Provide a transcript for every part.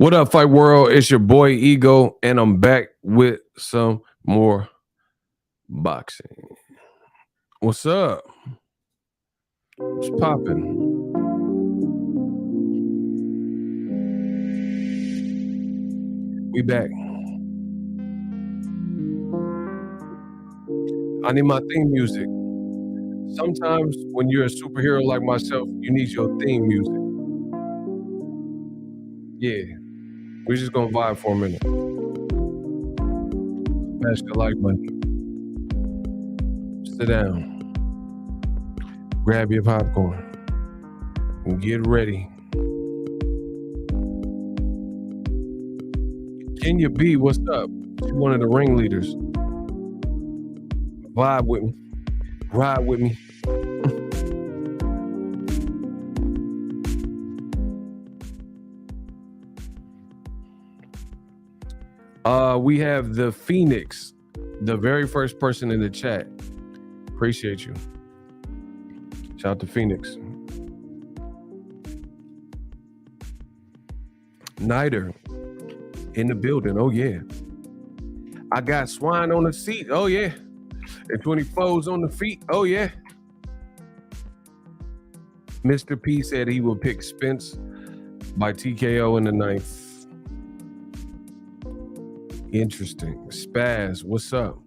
What up, Fight World? It's your boy Ego, and I'm back with some more boxing. What's up? What's popping? We back. I need my theme music. Sometimes when you're a superhero like myself, you need your theme music. Yeah, we're just gonna vibe for a minute. Smash the like button. Sit down. Grab your popcorn. And get ready. Kenya B, what's up? She's one of the ringleaders. Vibe with me. Ride with me. We have the Phoenix, the very first person in the chat. Appreciate you. Shout out to Phoenix. Nider in the building. Oh yeah. I got swine on the seat. Oh yeah. And 24s on the feet. Oh yeah. Mr. P said he will pick Spence by TKO in the 9th. Interesting. Spaz, what's up?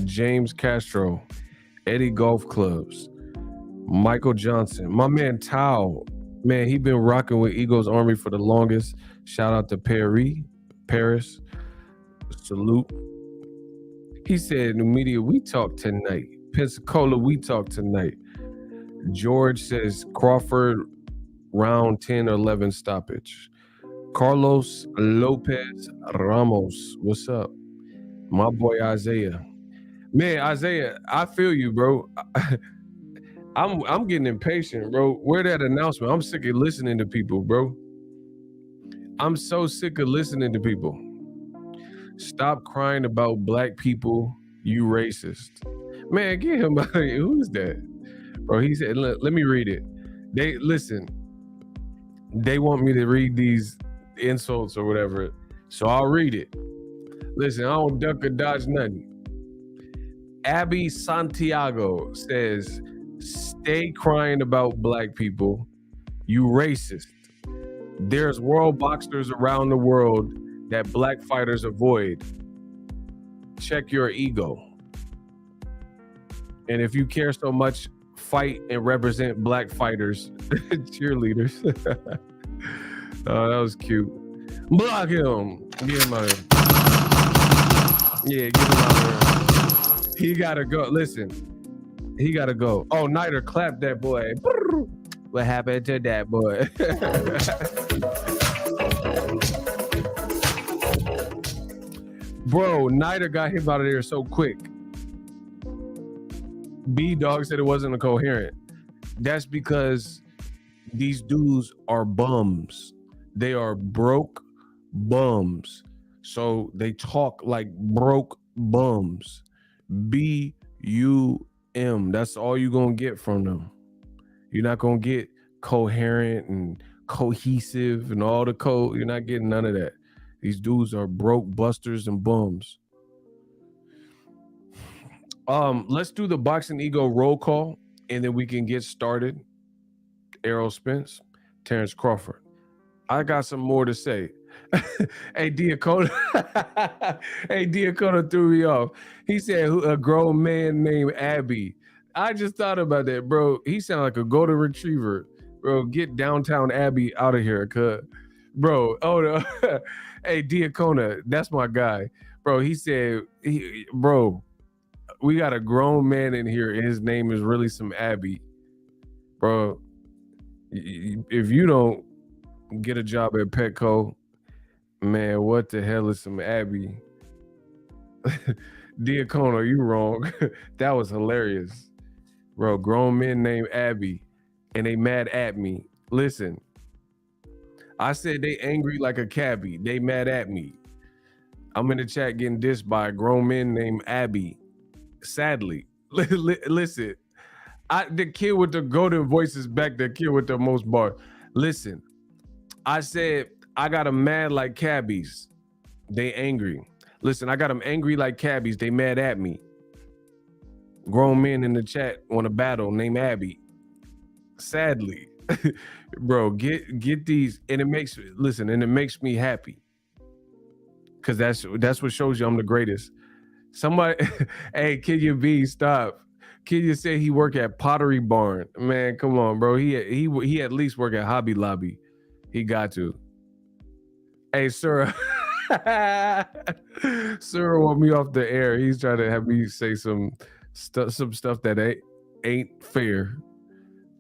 James Castro, Eddie Golf Clubs, Michael Johnson, my man Tao. Man, he been rocking with Ego's Army for the longest. Shout out to Paris. Salute. He said, New Media, we talk tonight. Pensacola, we talk tonight. George says, Crawford, round 10 or 11 stoppage. Carlos Lopez Ramos, what's up? My boy Isaiah. Man, Isaiah, I feel you, bro. I'm getting impatient, bro. Where that announcement? I'm sick of listening to people, bro. I'm so sick of listening to people. Stop crying about black people, you racist. Man, get him out of here. Who's that? Bro, he said, let me read it. They want me to read these insults or whatever, so I'll read it. Listen, I don't duck or dodge nothing. Abby Santiago says, stay crying about black people, you racist. There's world boxers around the world that black fighters avoid. Check your ego. And if you care so much, fight and represent black fighters. Cheerleaders. Oh, that was cute. Block him. Get him out of here. Yeah, get him out of here. He gotta go. Listen, he gotta go. Oh, Nider, clap that boy. What happened to that boy? Bro, Nider got him out of there so quick. B-Dog said it wasn't a coherent. That's because these dudes are bums. They are broke bums. So they talk like broke bums. B-U-M. That's all you're going to get from them. You're not going to get coherent and cohesive and all the code. You're not getting none of that. These dudes are broke busters and bums. Let's do the Boxing Ego roll call, and then we can get started. Errol Spence, Terence Crawford. I got some more to say. Hey, Diacono threw me off. He said a grown man named Abby. I just thought about that, bro. He sounded like a golden retriever. Bro, get downtown Abby out of here, cuz. Bro, oh no. Hey, Diacono, that's my guy. Bro, he said, bro, we got a grown man in here, and his name is really some Abby. Bro, if you don't get a job at Petco, man, what the hell is some Abby? Diacono, you wrong. That was hilarious. Bro, grown men named Abby, and they mad at me. Listen, I said they angry like a cabbie. They mad at me. I'm in the chat getting dissed by a grown man named Abby. Sadly. Listen, the kid with the golden voice is back, the kid with the most bars. Listen, I said I got them mad like cabbies. They angry. Listen, I got them angry like cabbies. They mad at me. Grown men in the chat want to battle named Abby. Sadly. Bro, get these, and it makes me happy. Cause that's what shows you I'm the greatest. Somebody, hey, Kenya B, stop. Kenya said he work at Pottery Barn. Man, come on, bro. He at least work at Hobby Lobby. He got to. Hey, sir. Sir want me off the air. He's trying to have me say some stuff that ain't fair.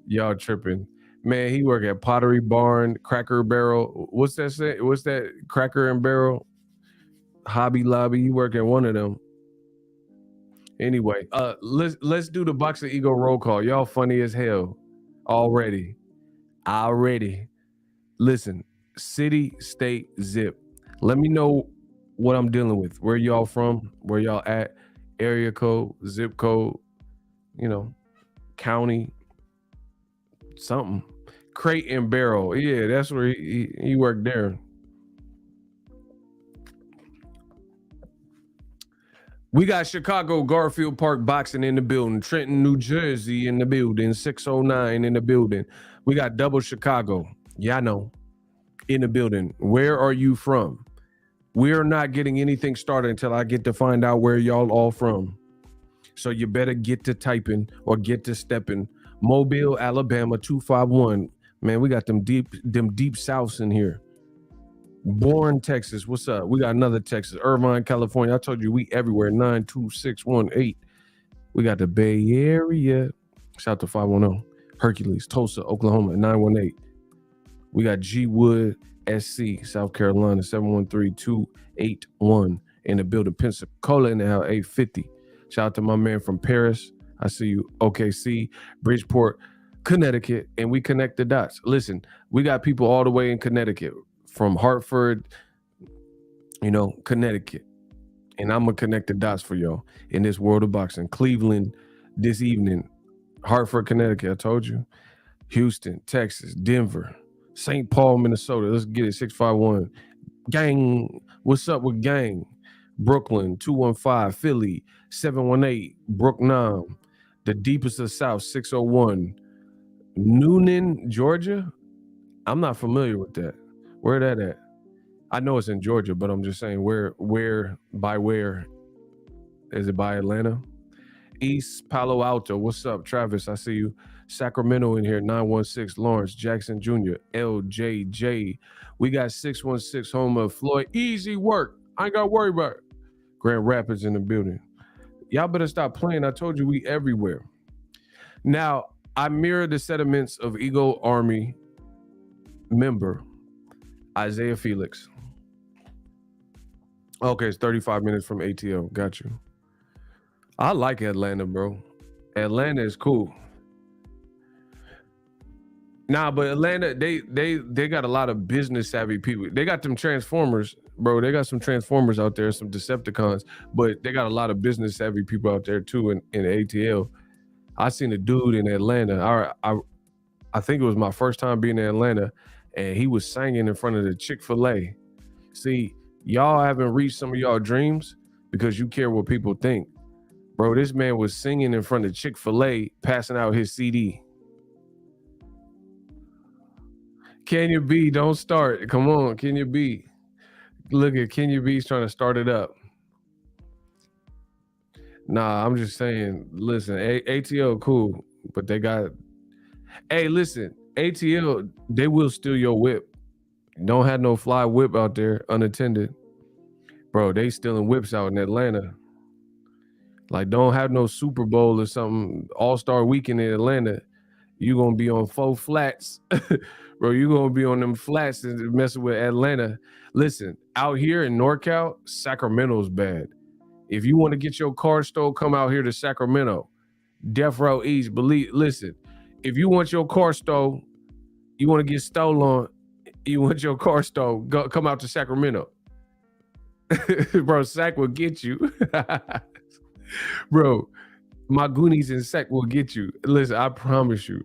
Y'all tripping. Man, he work at Pottery Barn, Cracker Barrel. What's that say? What's that? Cracker and Barrel? Hobby Lobby. You work at one of them. Anyway, let's do the Boxing Ego roll call. Y'all funny as hell already. Listen, city, state, zip. Let me know what I'm dealing with. Where y'all from? Where y'all at? Area code, zip code, county, something. Crate and Barrel. Yeah, that's where he worked there. We got Chicago, Garfield Park Boxing in the building. Trenton, New Jersey in the building. 609 in the building. We got Double Chicago. Yeah, I know. In the building. Where are you from? We're not getting anything started until I get to find out where y'all all from. So you better get to typing or get to stepping. Mobile, Alabama, 251. Man, we got them deep Souths in here. Bourne, Texas. What's up? We got another Texas. Irvine, California. I told you we everywhere. 92618. We got the Bay Area. Shout out to 510. Hercules, Tulsa, Oklahoma, 918. We got G Wood, SC, South Carolina, 713-281 in the building. Pensacola in the house, 850. Shout out to my man from Paris. I see you. OKC, Bridgeport, Connecticut, and we connect the dots. Listen, we got people all the way in Connecticut, from Hartford, Connecticut. And I'm going to connect the dots for y'all in this world of boxing. Cleveland this evening, Hartford, Connecticut, I told you. Houston, Texas, Denver, St. Paul, Minnesota. Let's get it, 651. Gang, what's up with gang? Brooklyn, 215. Philly, 718. Brooknam, the deepest of the South, 601. Noonan, Georgia? I'm not familiar with that. Where that at? I know it's in Georgia, but I'm just saying where? Is it by Atlanta? East Palo Alto. What's up, Travis? I see you. Sacramento in here, 916. Lawrence Jackson Jr., LJJ. We got 616 home of Floyd. Easy work. I ain't got to worry about it. Grand Rapids in the building. Y'all better stop playing. I told you we everywhere. Now, I mirror the sentiments of Ego Army member Isaiah Felix. Okay, it's 35 minutes from ATL. Got you. I like Atlanta, bro. Atlanta is cool. Nah, but Atlanta, they got a lot of business savvy people. They got them Transformers, bro. They got some Transformers out there, some Decepticons, but they got a lot of business savvy people out there too in ATL. I seen a dude in Atlanta. I think it was my first time being in Atlanta, and he was singing in front of the Chick-fil-A. See, y'all haven't reached some of y'all dreams because you care what people think. Bro, this man was singing in front of Chick-fil-A, passing out his CD. Kenya B, don't start. Come on, Kenya B. Look at Kenya B's trying to start it up. Nah, I'm just saying, listen, ATL cool, but they got... Hey, listen, ATL, they will steal your whip. Don't have no fly whip out there unattended. Bro, they stealing whips out in Atlanta. Like, don't have no Super Bowl or something, All-Star Weekend in Atlanta. You gonna be on 4 flats. Bro, you gonna be on them flats and messing with Atlanta. Listen, out here in NorCal, Sacramento's bad. If you want to get your car stolen, come out here to Sacramento. Death Row East, listen, if you want your car stolen, you want to get stolen, you want your car stolen, come out to Sacramento. Bro, Sac will get you. Bro, my Goonies and Sac will get you. Listen, I promise you.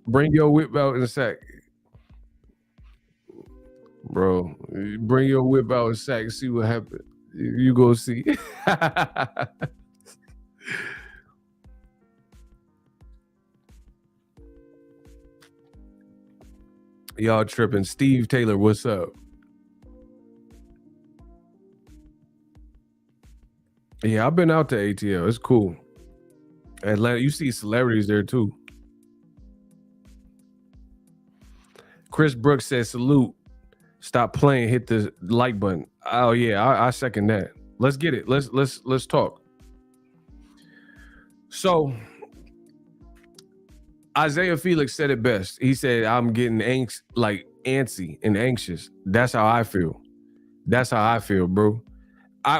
Bring your whip out in a sec. bro. Bring your whip out and sack and see what happens. You go see. Y'all tripping. Steve Taylor, what's up? Yeah, I've been out to ATL. It's cool. Atlanta, you see celebrities there too. Chris Brooks says, salute. Stop playing, hit the like button. Oh yeah, I second that. Let's get it. Let's talk. So Isaiah Felix said it best. He said, I'm getting antsy and anxious. That's how I feel. That's how I feel, bro.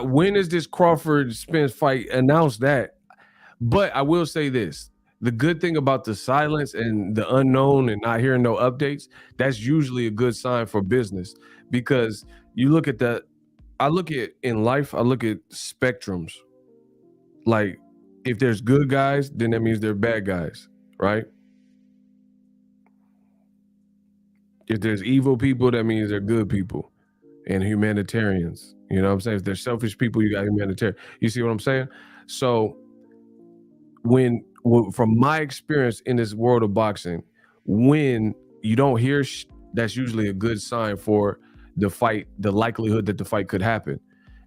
When is this Crawford Spence fight? Announce that. But I will say this. The good thing about the silence and the unknown and not hearing no updates, that's usually a good sign for business, because you look at I look at in life, I look at spectrums. Like, if there's good guys, then that means they're bad guys, right? If there's evil people, that means they're good people and humanitarians. You know what I'm saying? If there's selfish people, you got humanitarian. You see what I'm saying? So from my experience in this world of boxing, when you don't hear that's usually a good sign for the fight, the likelihood that the fight could happen.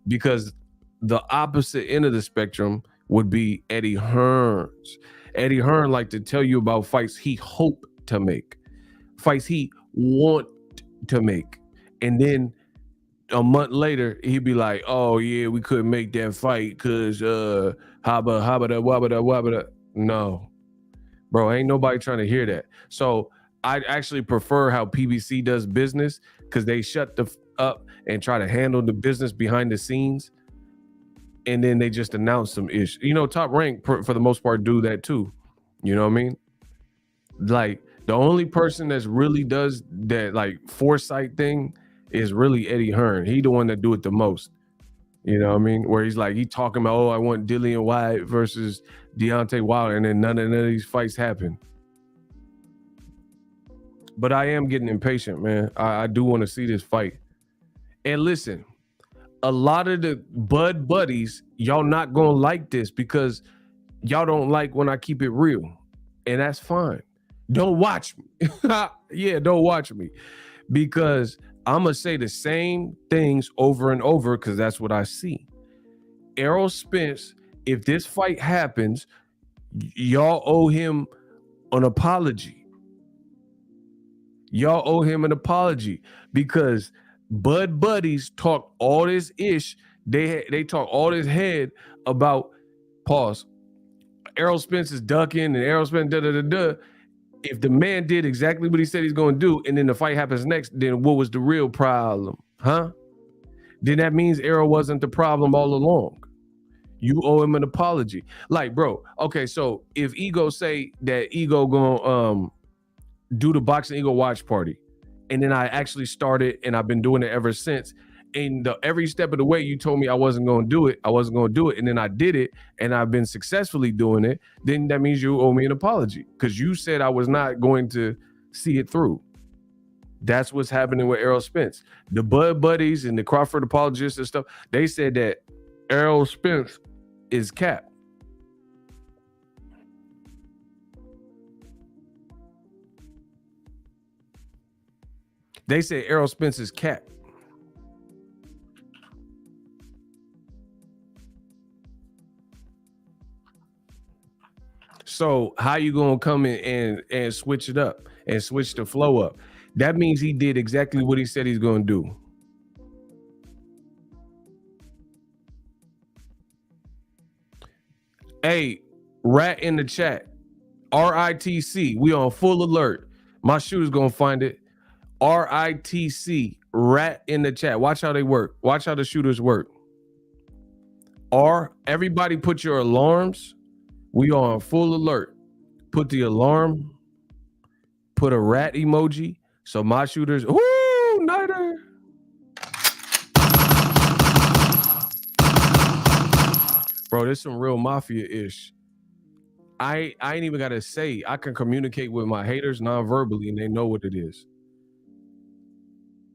Because the opposite end of the spectrum would be Eddie Hearns. Eddie Hearn like to tell you about fights he hoped to make, fights he want to make, and then a month later he'd be like, oh yeah, we couldn't make that fight because habba. No, bro, ain't nobody trying to hear that. So I actually prefer how PBC does business, because they shut up and try to handle the business behind the scenes, and then they just announce some ish. You know, Top Rank for the most part do that too. You know what I mean? Like, the only person that's really does that like foresight thing is really Eddie Hearn. He the one that do it the most. You know what I mean? Where he's like, he talking about, oh, I want Dillian Whyte versus Deontay Wilder, and then none of these fights happen. But I am getting impatient, man. I do want to see this fight. And listen, a lot of the Bud buddies, y'all not gonna like this because y'all don't like when I keep it real. And that's fine. Don't watch me. Yeah, don't watch me. Because I'm going to say the same things over and over, because that's what I see. Errol Spence, if this fight happens, y'all owe him an apology. Y'all owe him an apology, because Bud buddies talk all this ish. They talk all this head about, pause, Errol Spence is ducking and Errol Spence da. If the man did exactly what he said he's going to do, and then the fight happens next, then what was the real problem? Huh? Then that means Errol wasn't the problem all along. You owe him an apology. Like, bro, okay, so if Ego say that Ego gonna do the Boxing Ego watch party, and then I actually started and I've been doing it ever since, and every step of the way you told me I wasn't going to do it, and then I did it, and I've been successfully doing it, then that means you owe me an apology, because you said I was not going to see it through. That's what's happening with Errol Spence. The Bud buddies and the Crawford apologists and stuff, they said that Errol Spence is cap. They say Errol Spence is cap. So how you gonna come in and switch it up and switch the flow up? That means he did exactly what he said he's gonna do. Hey, rat in the chat. RITC. We on full alert. My shooter's gonna find it. RITC. Rat in the chat. Watch how they work. Watch how the shooters work. Everybody put your alarms. We are on full alert. Put the alarm. Put a rat emoji. So my shooters. Whoo, Nighter. Bro, this some real mafia-ish. I ain't even gotta say. I can communicate with my haters non-verbally, and they know what it is.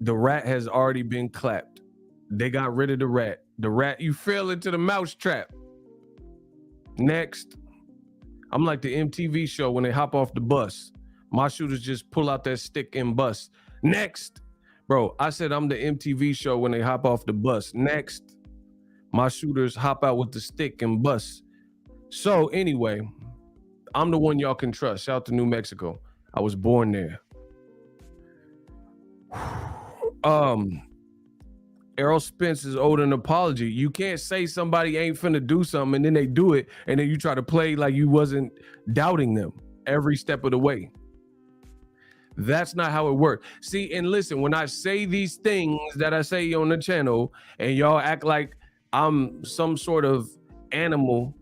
The rat has already been clapped. They got rid of the rat. The rat, you fell into the mouse trap. Next, I'm like the MTV show when they hop off the bus. My shooters just pull out that stick and bust. Next, bro, I said I'm the MTV show when they hop off the bus. Next, my shooters hop out with the stick and bust. So anyway, I'm the one y'all can trust. Shout out to New Mexico. I was born there. Errol Spence is owed an apology. You can't say somebody ain't finna do something and then they do it, and then you try to play like you wasn't doubting them every step of the way. That's not how it works. See, and listen, when I say these things that I say on the channel and y'all act like I'm some sort of animal,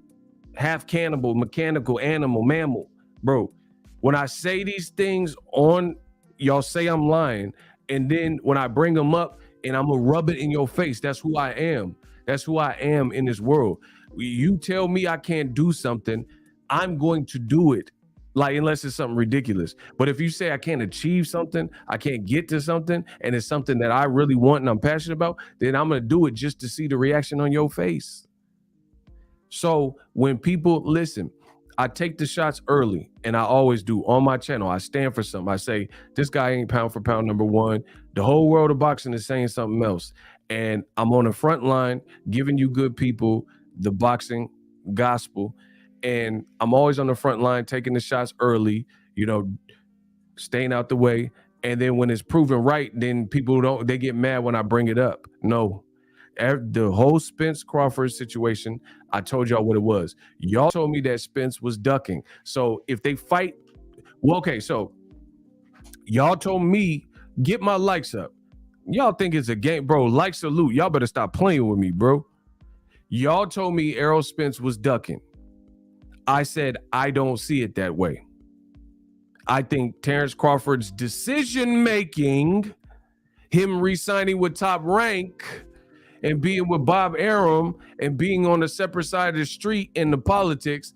half cannibal, mechanical animal, mammal, bro, when I say these things on, y'all say I'm lying. And then when I bring them up and I'm gonna rub it in your face, that's who I am. That's who I am in this world. You tell me I can't do something, I'm going to do it. Like, unless it's something ridiculous. But if you say I can't achieve something, I can't get to something, and it's something that I really want and I'm passionate about, then I'm gonna do it just to see the reaction on your face. So when people listen, I take the shots early, and I always do on my channel. I stand for something. I say, this guy ain't pound for pound number one. The whole world of boxing is saying something else. And I'm on the front line giving you good people the boxing gospel. And I'm always on the front line taking the shots early, you know, staying out the way. And then when it's proven right, then people they get mad when I bring it up. No. The whole Spence Crawford situation, I told y'all what it was. Y'all told me that Spence was ducking. So if they fight, well, okay, so y'all told me, get my likes up. Y'all think it's a game, bro. Like salute. Y'all better stop playing with me, bro. Y'all told me Errol Spence was ducking. I said, I don't see it that way. I think Terence Crawford's decision-making, him re-signing with Top Rank and being with Bob Arum and being on a separate side of the street in the politics,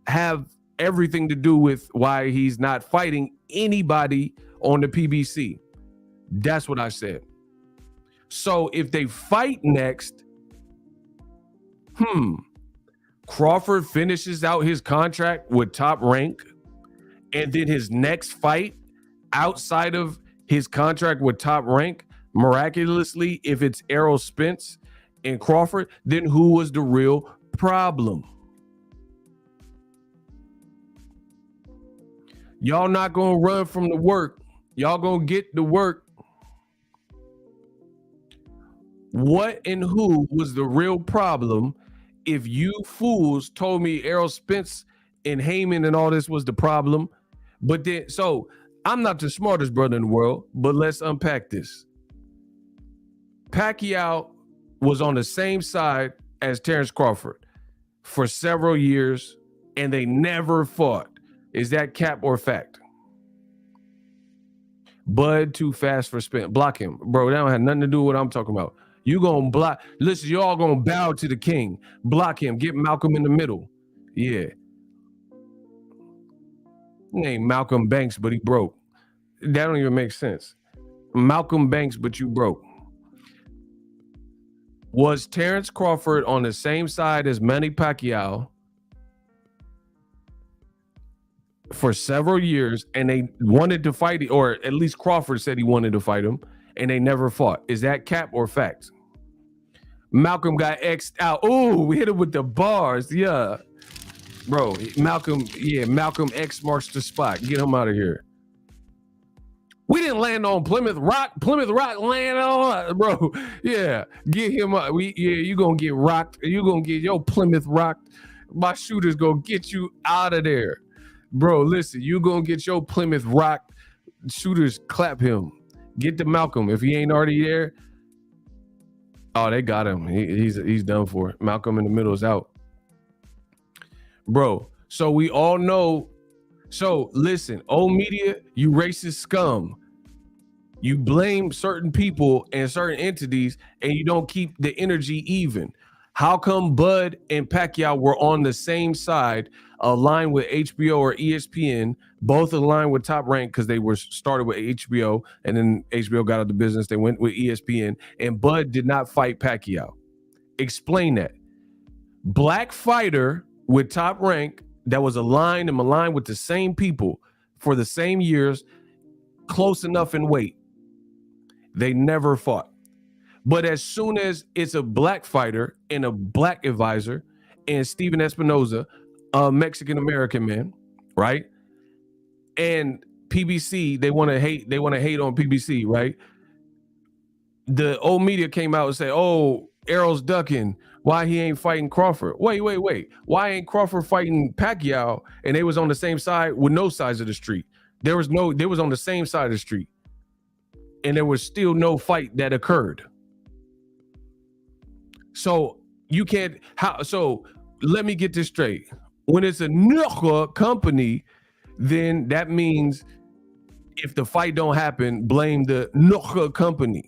have everything to do with why he's not fighting anybody on the PBC. That's what I said. So if they fight next, Crawford finishes out his contract with Top Rank, and then his next fight outside of his contract with Top Rank, miraculously, if it's Errol Spence and Crawford, then who was the real problem? Y'all not gonna run from the work. Y'all gonna get the work. What and who was the real problem if you fools told me Errol Spence and Heyman and all this was the problem? But then, so I'm not the smartest brother in the world, but let's unpack this. Pacquiao was on the same side as Terence Crawford for several years, and they never fought. Is that cap or fact? Bud too fast for Spence. Block him. Bro, that don't have nothing to do with what I'm talking about. You gonna block. Listen, you all gonna bow to the king. Block him. Get Malcolm in the middle. Yeah. He ain't Malcolm Banks, but he broke. That don't even make sense. Malcolm Banks, but you broke. Was Terence Crawford on the same side as Manny Pacquiao for several years, and they wanted to fight, or at least Crawford said he wanted to fight him, and they never fought? Is that cap or fact? Malcolm got X'd out. Oh, we hit him with the bars. Yeah. Bro, Malcolm X marks the spot. Get him out of here. We didn't land on Plymouth Rock. Plymouth Rock land on us, bro. Yeah, get him up. You gonna get rocked. You gonna get your Plymouth rocked. My shooters gonna get you out of there. Bro, listen, you gonna get your Plymouth rocked. Shooters clap him. Get to Malcolm. If he ain't already there, oh, they got him. He's done for. Malcolm in the middle is out. Bro, so we all know. So listen, old media, you racist scum. You blame certain people and certain entities, and you don't keep the energy even. How come Bud and Pacquiao were on the same side aligned with HBO or ESPN, both aligned with Top Rank because they were started with HBO, and then HBO got out of the business. They went with ESPN, and Bud did not fight Pacquiao. Explain that. Black fighter with Top Rank that was aligned and maligned with the same people for the same years, close enough in weight. They never fought. But as soon as it's a black fighter and a black advisor and Steven Espinoza, a Mexican-American man, right? And PBC, they want to hate on PBC, right? The old media came out and say, oh, Errol's ducking. Why he ain't fighting Crawford? Wait. Why ain't Crawford fighting Pacquiao? And they was on the same side with no sides of the street. They was on the same side of the street. And there was still no fight that occurred. So you can't, so let me get this straight. When it's a company, then that means if the fight don't happen, blame the company.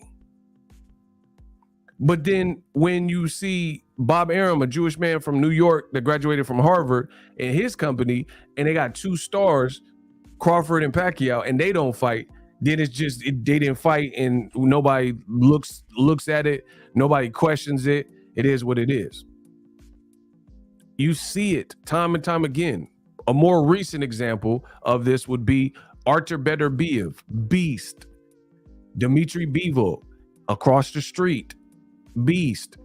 But then when you see Bob Arum, a Jewish man from New York that graduated from Harvard, and his company, and they got 2 stars, Crawford and Pacquiao, and they don't fight, then it's just they didn't fight, and nobody looks at it, nobody questions it. It is what it is. You see it time and time again. A more recent example of this would be Artur Beterbiev, Beast, Dmitry Bivol, across the street, Beast.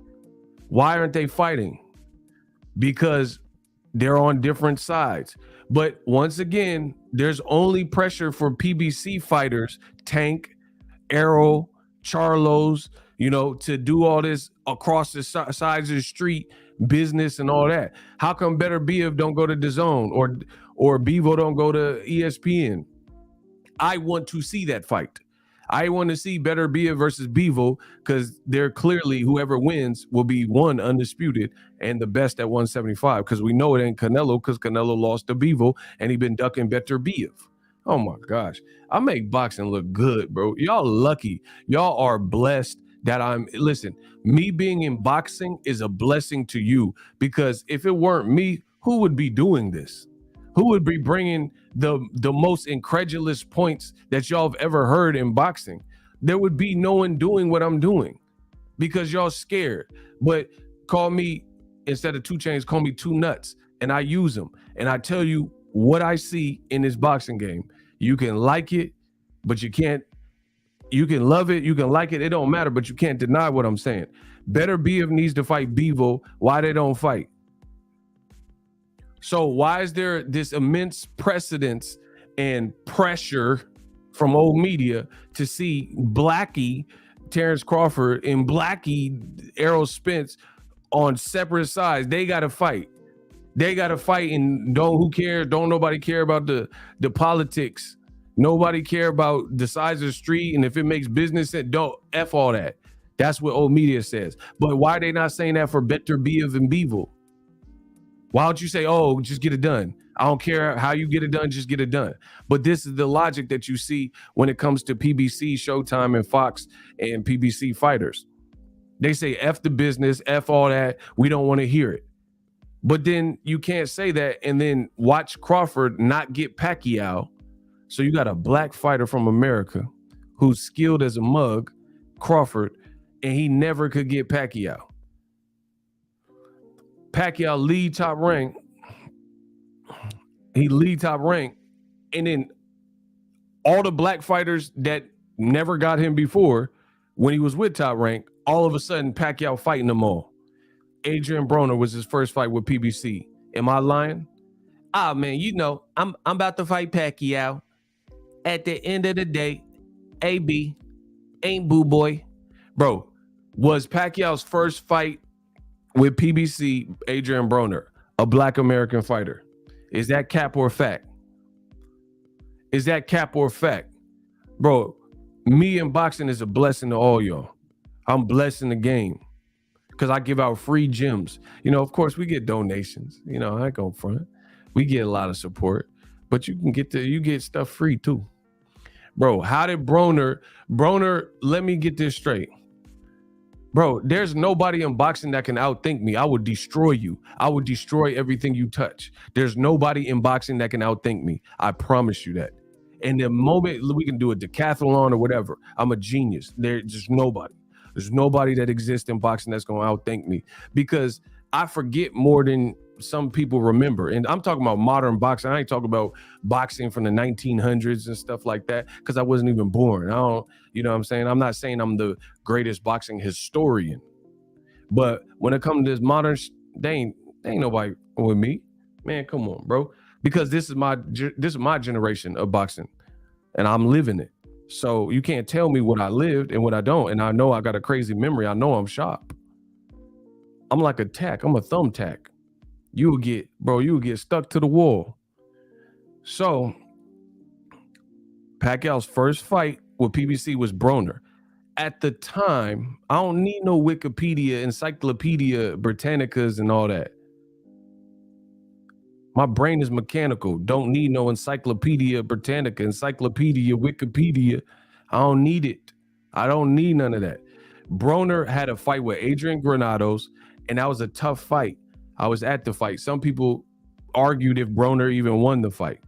Why aren't they fighting? Because they're on different sides. But once again, there's only pressure for PBC fighters, Tank, Errol, Charlos, to do all this across the sides of the street, business and all that. How come Beterbiev don't go to DAZN or Bivol don't go to ESPN? I want to see that fight. I want to see Beterbiev versus Bivol because they're clearly, whoever wins will be one undisputed and the best at 175, because we know it ain't Canelo because Canelo lost to Bivol and he been ducking Beterbiev. Oh my gosh. I make boxing look good, bro. Y'all lucky. Y'all are blessed that listen, me being in boxing is a blessing to you, because if it weren't me, who would be doing this? Who would be bringing the most incredulous points that y'all have ever heard in boxing? There would be no one doing what I'm doing because y'all scared. But call me, instead of 2 Chainz, call me 2 Nuts, and I use them. And I tell you what I see in this boxing game. You can like it, but you can't. You can love it, you can like it. It don't matter, but you can't deny what I'm saying. Beterbiev needs to fight Bivol. Why they don't fight? So why is there this immense precedence and pressure from old media to see Blackie, Terence Crawford, and Blackie, Errol Spence on separate sides? They got to fight. They got to fight, and who cares? Don't nobody care about the politics. Nobody care about the size of the street, and if it makes business sense, don't F all that. That's what old media says. But why are they not saying that for Beterbiev and Bivol? Why don't you say, oh, just get it done? I don't care how you get it done, just get it done. But this is the logic that you see when it comes to PBC, Showtime, and Fox and PBC fighters. They say F the business, F all that. We don't want to hear it. But then you can't say that and then watch Crawford not get Pacquiao. So you got a black fighter from America who's skilled as a mug, Crawford, and he never could get Pacquiao. Pacquiao lead Top Rank. He lead Top Rank. And then all the black fighters that never got him before, when he was with Top Rank, all of a sudden Pacquiao fighting them all. Adrian Broner was his first fight with PBC. Am I lying? Ah, man, I'm about to fight Pacquiao. At the end of the day, AB ain't boo boy. Bro, was Pacquiao's first fight with PBC, Adrian Broner, a black American fighter? Is that cap or fact? Is that cap or fact? Bro, me in boxing is a blessing to all y'all. I'm blessing the game because I give out free gyms. Of course, we get donations. I ain't gonna front. We get a lot of support, but you get stuff free too. Bro, how did Broner, let me get this straight. Bro, there's nobody in boxing that can outthink me. I would destroy you. I would destroy everything you touch. There's nobody in boxing that can outthink me. I promise you that. And the moment we can do a decathlon or whatever, I'm a genius. There's just nobody. There's nobody that exists in boxing that's going to outthink me, because I forget more than some people remember. And I'm talking about modern boxing. I ain't talking about boxing from the 1900s and stuff like that, because I wasn't even born. I don't, you know what I'm saying? I'm not saying I'm the greatest boxing historian, but when it comes to this modern, they ain't nobody with me, man. Come on, bro. Because this is my generation of boxing, and I'm living it. So you can't tell me what I lived and what I don't. And I know I got a crazy memory. I know I'm sharp. I'm like a tack. I'm a thumbtack. You will get stuck to the wall. So Pacquiao's first fight with PBC was Broner. At the time, I don't need no Wikipedia, Encyclopedia Britannicas, and all that. My brain is mechanical. Don't need no Encyclopedia Britannica, Encyclopedia, Wikipedia. I don't need it. I don't need none of that. Broner had a fight with Adrian Granados, and that was a tough fight. I was at the fight. Some people argued if Broner even won the fight.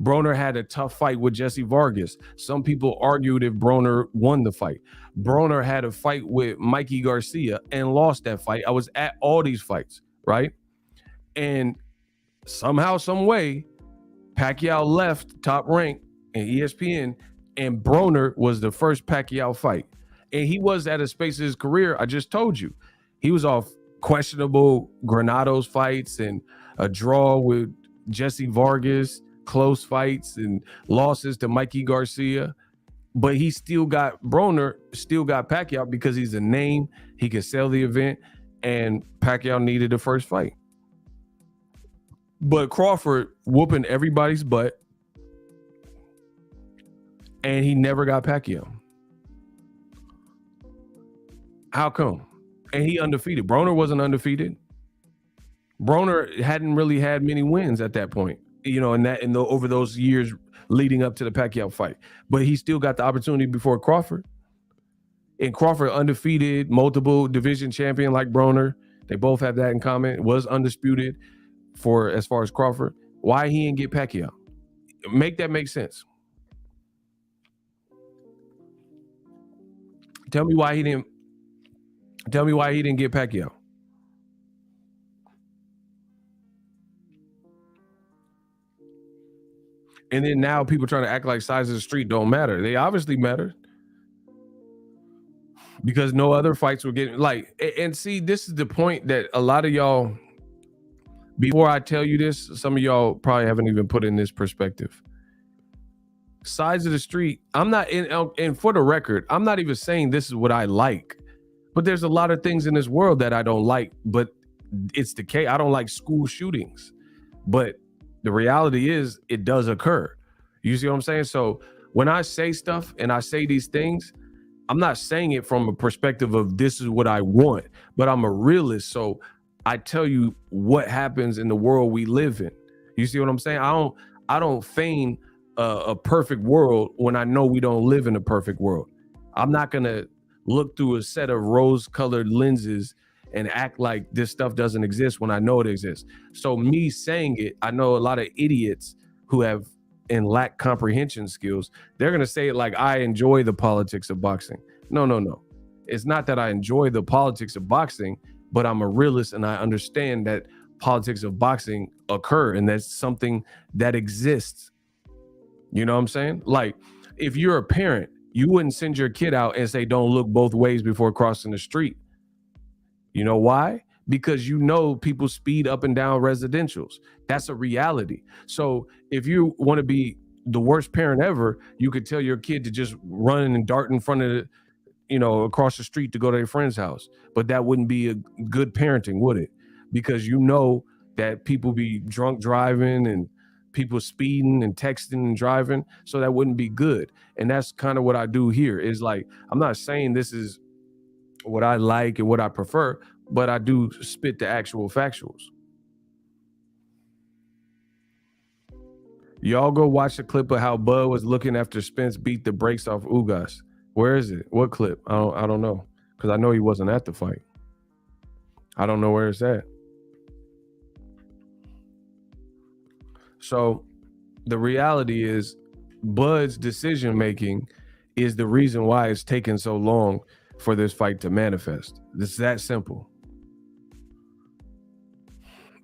Broner had a tough fight with Jesse Vargas. Some people argued if Broner won the fight. Broner had a fight with Mikey Garcia and lost that fight. I was at all these fights, right? And somehow, some way, Pacquiao left Top Rank and ESPN, and Broner was the first Pacquiao fight. And he was at a space of his career, I just told you. He was off questionable Granados fights and a draw with Jesse Vargas, close fights and losses to Mikey Garcia. But he still got Pacquiao because he's a name. He could sell the event, and Pacquiao needed the first fight. But Crawford whooping everybody's butt, and he never got Pacquiao. How come? And he undefeated. Broner wasn't undefeated. Broner hadn't really had many wins at that point, you know, over those years leading up to the Pacquiao fight. But he still got the opportunity before Crawford. And Crawford undefeated, multiple division champion like Broner. They both have that in common. Was undisputed for as far as Crawford. Why he didn't get Pacquiao? Make that make sense. Tell me why he didn't get Pacquiao. And then now people trying to act like size of the street don't matter. They obviously matter, because no other fights were getting and see, this is the point that a lot of y'all, before I tell you this, some of y'all probably haven't even put in this perspective. Size of the street, I'm not and for the record, I'm not even saying this is what I like, but there's a lot of things in this world that I don't like, but it's the case. I don't like school shootings, but the reality is it does occur. You see what I'm saying? So when I say stuff and I say these things, I'm not saying it from a perspective of this is what I want, but I'm a realist. So I tell you what happens in the world we live in. You see what I'm saying? I don't feign a perfect world when I know we don't live in a perfect world. I'm not gonna look through a set of rose-colored lenses and act like this stuff doesn't exist when I know it exists. So me saying it, I know a lot of idiots who have and lack comprehension skills. They're going to say it like I enjoy the politics of boxing. No. It's not that I enjoy the politics of boxing, but I'm a realist and I understand that politics of boxing occur and that's something that exists. You know what I'm saying? Like, if you're a parent, you wouldn't send your kid out and say, don't look both ways before crossing the street. You know why? Because you know people speed up and down residentials. That's a reality. So if you want to be the worst parent ever, you could tell your kid to just run and dart in front of the, across the street to go to their friend's house. But that wouldn't be a good parenting, would it? Because you know that people be drunk driving and people speeding and texting and driving. So that wouldn't be good. And that's kind of what I do here is like, I'm not saying this is what I like and what I prefer, but I do spit the actual factuals. Y'all go watch the clip of how Bud was looking after Spence beat the brakes off Ugas. Where is it? What clip? I don't know. because I know he wasn't at the fight. I don't know where it's at. So the reality is Bud's decision making is the reason why it's taken so long for this fight to manifest. It's that simple.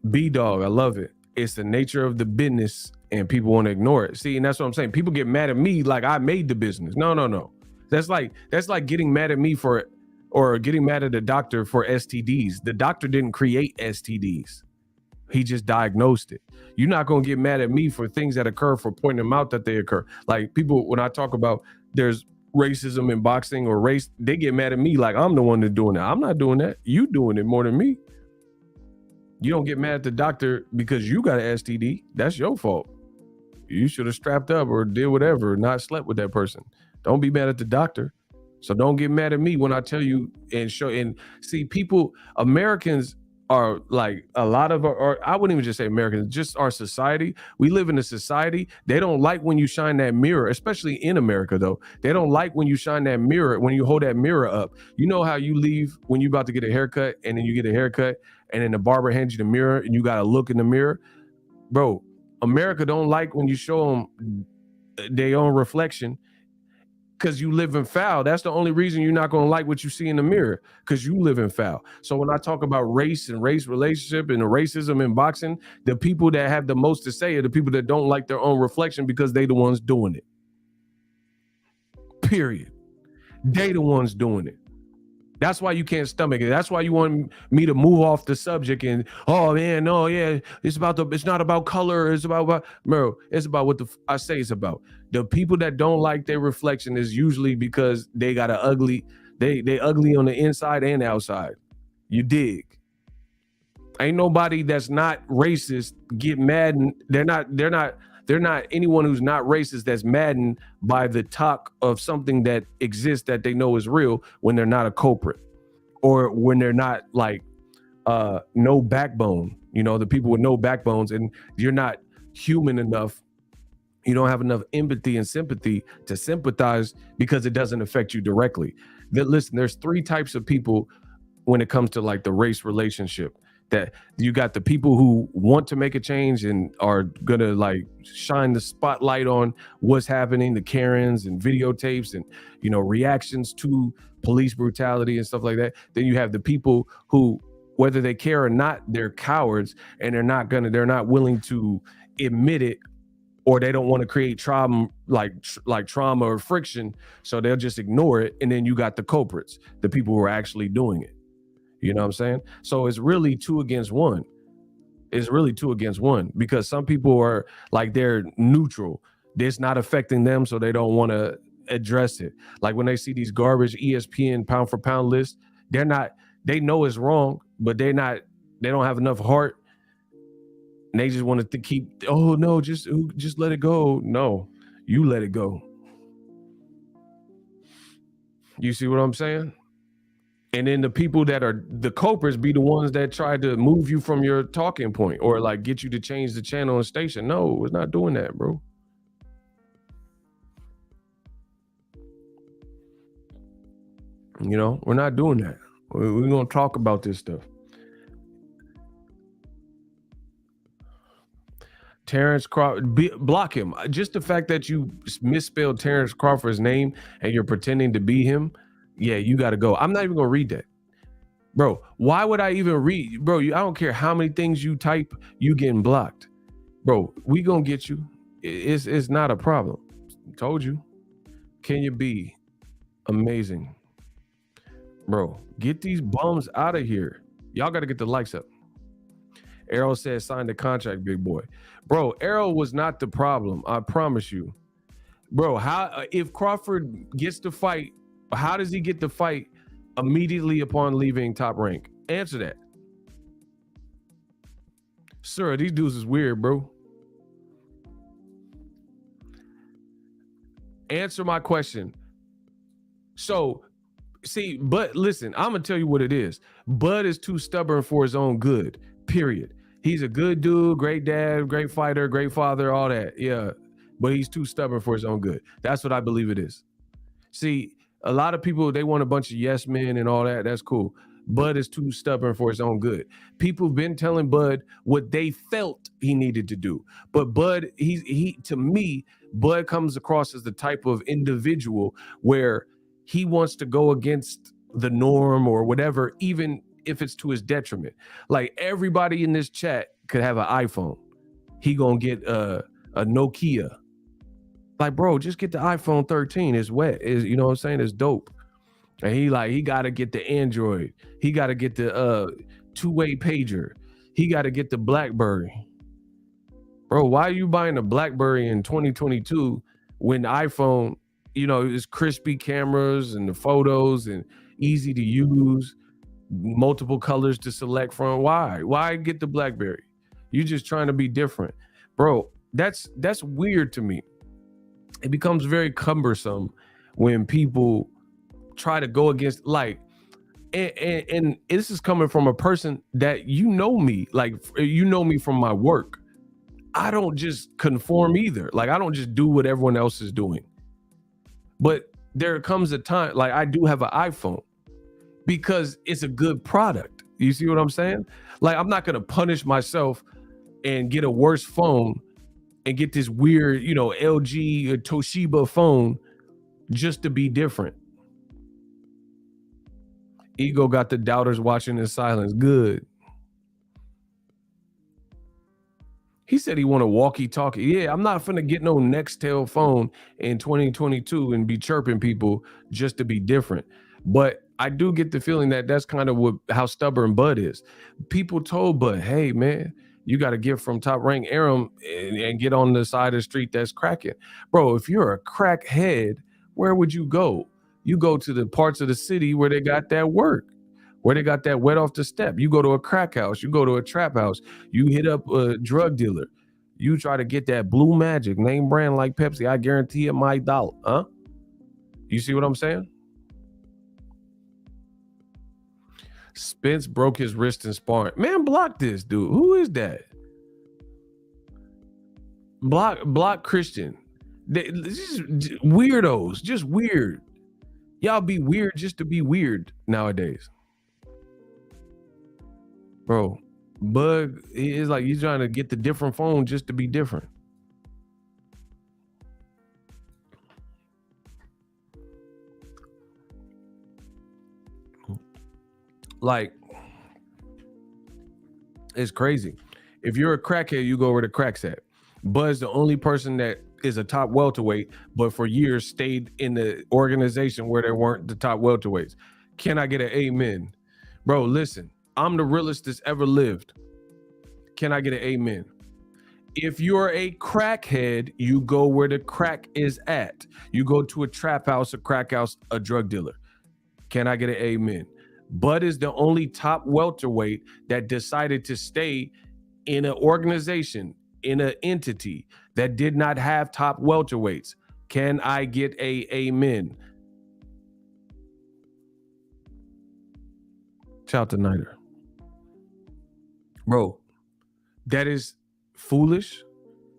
B-Dog, I love it. It's the nature of the business and people want to ignore it. See, and that's what I'm saying. People get mad at me like I made the business. No. That's like getting mad at me for, or getting mad at the doctor for STDs. The doctor didn't create STDs. He just diagnosed it. You're not going to get mad at me for things that occur for pointing them out that they occur. Like people, when I talk about there's racism in boxing or race, they get mad at me like I'm the one that's doing that. I'm not doing that. You doing it more than me. You don't get mad at the doctor because you got an STD. That's your fault. You should have strapped up or did whatever, not slept with that person. Don't be mad at the doctor. So don't get mad at me when I tell you and show. And see, people, Americans are like a lot of, or I wouldn't even just say Americans, just our society. We live in a society. They don't like when you shine that mirror, especially in America, though. They don't like when you shine that mirror, when you hold that mirror up. You know how you leave when you're about to get a haircut and then you get a haircut and then the barber hands you the mirror and you got to look in the mirror. Bro, America don't like when you show them their own reflection because you live in foul. That's the only reason you're not going to like what you see in the mirror, because you live in foul. So when I talk about race and race relationship and the racism in boxing, the people that have the most to say are the people that don't like their own reflection because they the ones doing it. Period. They the ones doing it. That's why you can't stomach it. That's why you want me to move off the subject and, oh man, no, yeah, it's not about color. It's about bro, it's about what I say it's about. The people that don't like their reflection is usually because they got they ugly on the inside and outside. You dig? Ain't nobody that's not racist get mad, and they're not anyone who's not racist that's maddened by the talk of something that exists that they know is real when they're not a culprit, or when they're not like no backbone. You know, the people with no backbones, and you're not human enough. You don't have enough empathy and sympathy to sympathize because it doesn't affect you directly. Listen, there's three types of people when it comes to like the race relationship. That you got the people who want to make a change and are gonna like shine the spotlight on what's happening, the Karens and videotapes and, you know, reactions to police brutality and stuff like that. Then you have the people who, whether they care or not, they're cowards and they're not willing to admit it, or they don't want to create trauma, like trauma or friction, so they'll just ignore it. And then you got the culprits, the people who are actually doing it. You know what I'm saying? So it's really 2 against 1. It's really 2 against 1 because some people are like, they're neutral. It's not affecting them, so they don't want to address it. Like when they see these garbage ESPN pound for pound lists, they know it's wrong, but they don't have enough heart. And they just want to keep, oh no, just let it go. No, you let it go. You see what I'm saying? And then the people that are the culprits be the ones that try to move you from your talking point or like get you to change the channel and station. No, it's not doing that, bro. You know, we're not doing that. We're going to talk about this stuff. Terence Crawford, block him. Just the fact that you misspelled Terence Crawford's name and you're pretending to be him, yeah, you got to go. I'm not even going to read that. Bro, why would I even read? Bro, I don't care how many things you type, you getting blocked. Bro, we going to get you. It's not a problem. Told you. Can you be amazing? Bro, get these bums out of here. Y'all got to get the likes up. Errol said, sign the contract, big boy. Bro, Errol was not the problem. I promise you. Bro, how if Crawford gets the fight, how does he get the fight immediately upon leaving Top Rank? Answer that. Sir, these dudes is weird, bro. Answer my question. So, see, but listen, I'm going to tell you what it is. Bud is too stubborn for his own good, period. He's a good dude, great dad, great fighter, great father, all that. Yeah, but he's too stubborn for his own good. That's what I believe it is. See, A lot of people, they want a bunch of yes men and all that. That's cool. Bud is too stubborn for his own good. People have been telling Bud what they felt he needed to do. But Bud, he to me, Bud comes across as the type of individual where he wants to go against the norm or whatever, even if it's to his detriment. Like everybody in this chat could have an iPhone. He gonna get a Nokia. Like, bro, just get the iPhone 13. It's wet. You know what I'm saying? It's dope. And he got to get the Android. He got to get the two-way pager. He got to get the BlackBerry. Bro, why are you buying a BlackBerry in 2022 when the iPhone, you know, is crispy cameras and the photos and easy to use, multiple colors to select from? Why get the BlackBerry? You just trying to be different. Bro, that's weird to me. It becomes very cumbersome when people try to go against, like, and this is coming from a person that you know me, like, you know me from my work. I don't just conform either. Like, I don't just do what everyone else is doing. But there comes a time, like, I do have an iPhone because it's a good product. You see what I'm saying? Like, I'm not going to punish myself and get a worse phone and get this weird, you know, LG or Toshiba phone just to be different. Ego got the doubters watching in silence. Good. He said he want a walkie-talkie. Yeah, I'm not finna get no Nextel phone in 2022 and be chirping people just to be different. But I do get the feeling that that's kind of how stubborn Bud is. People told Bud, hey, man, you got to get from Top Rank Aram and get on the side of the street that's cracking. Bro, if you're a crackhead, where would you go? You go to the parts of the city where they got that work, where they got that wet off the step. You go to a crack house, you go to a trap house, you hit up a drug dealer. You try to get that blue magic, name brand like Pepsi. I guarantee it my dollar. Huh? You see what I'm saying? Spence broke his wrist in sparring. Man, block this dude. Who is that? Block Christian. Just weirdos, just weird. Y'all be weird just to be weird nowadays. Bro, Bud is like, he's trying to get the different phone just to be different. Like, it's crazy. If you're a crackhead, you go where the crack's at. Bud's the only person that is a top welterweight, but for years stayed in the organization where there weren't the top welterweights. Can I get an amen? Bro, listen, I'm the realest that's ever lived. Can I get an amen? If you're a crackhead, you go where the crack is at. You go to a trap house, a crack house, a drug dealer. Can I get an amen? Bud is the only top welterweight that decided to stay in an organization, in an entity that did not have top welterweights. Can I get a amen? Shout to Niter. Bro, that is foolish.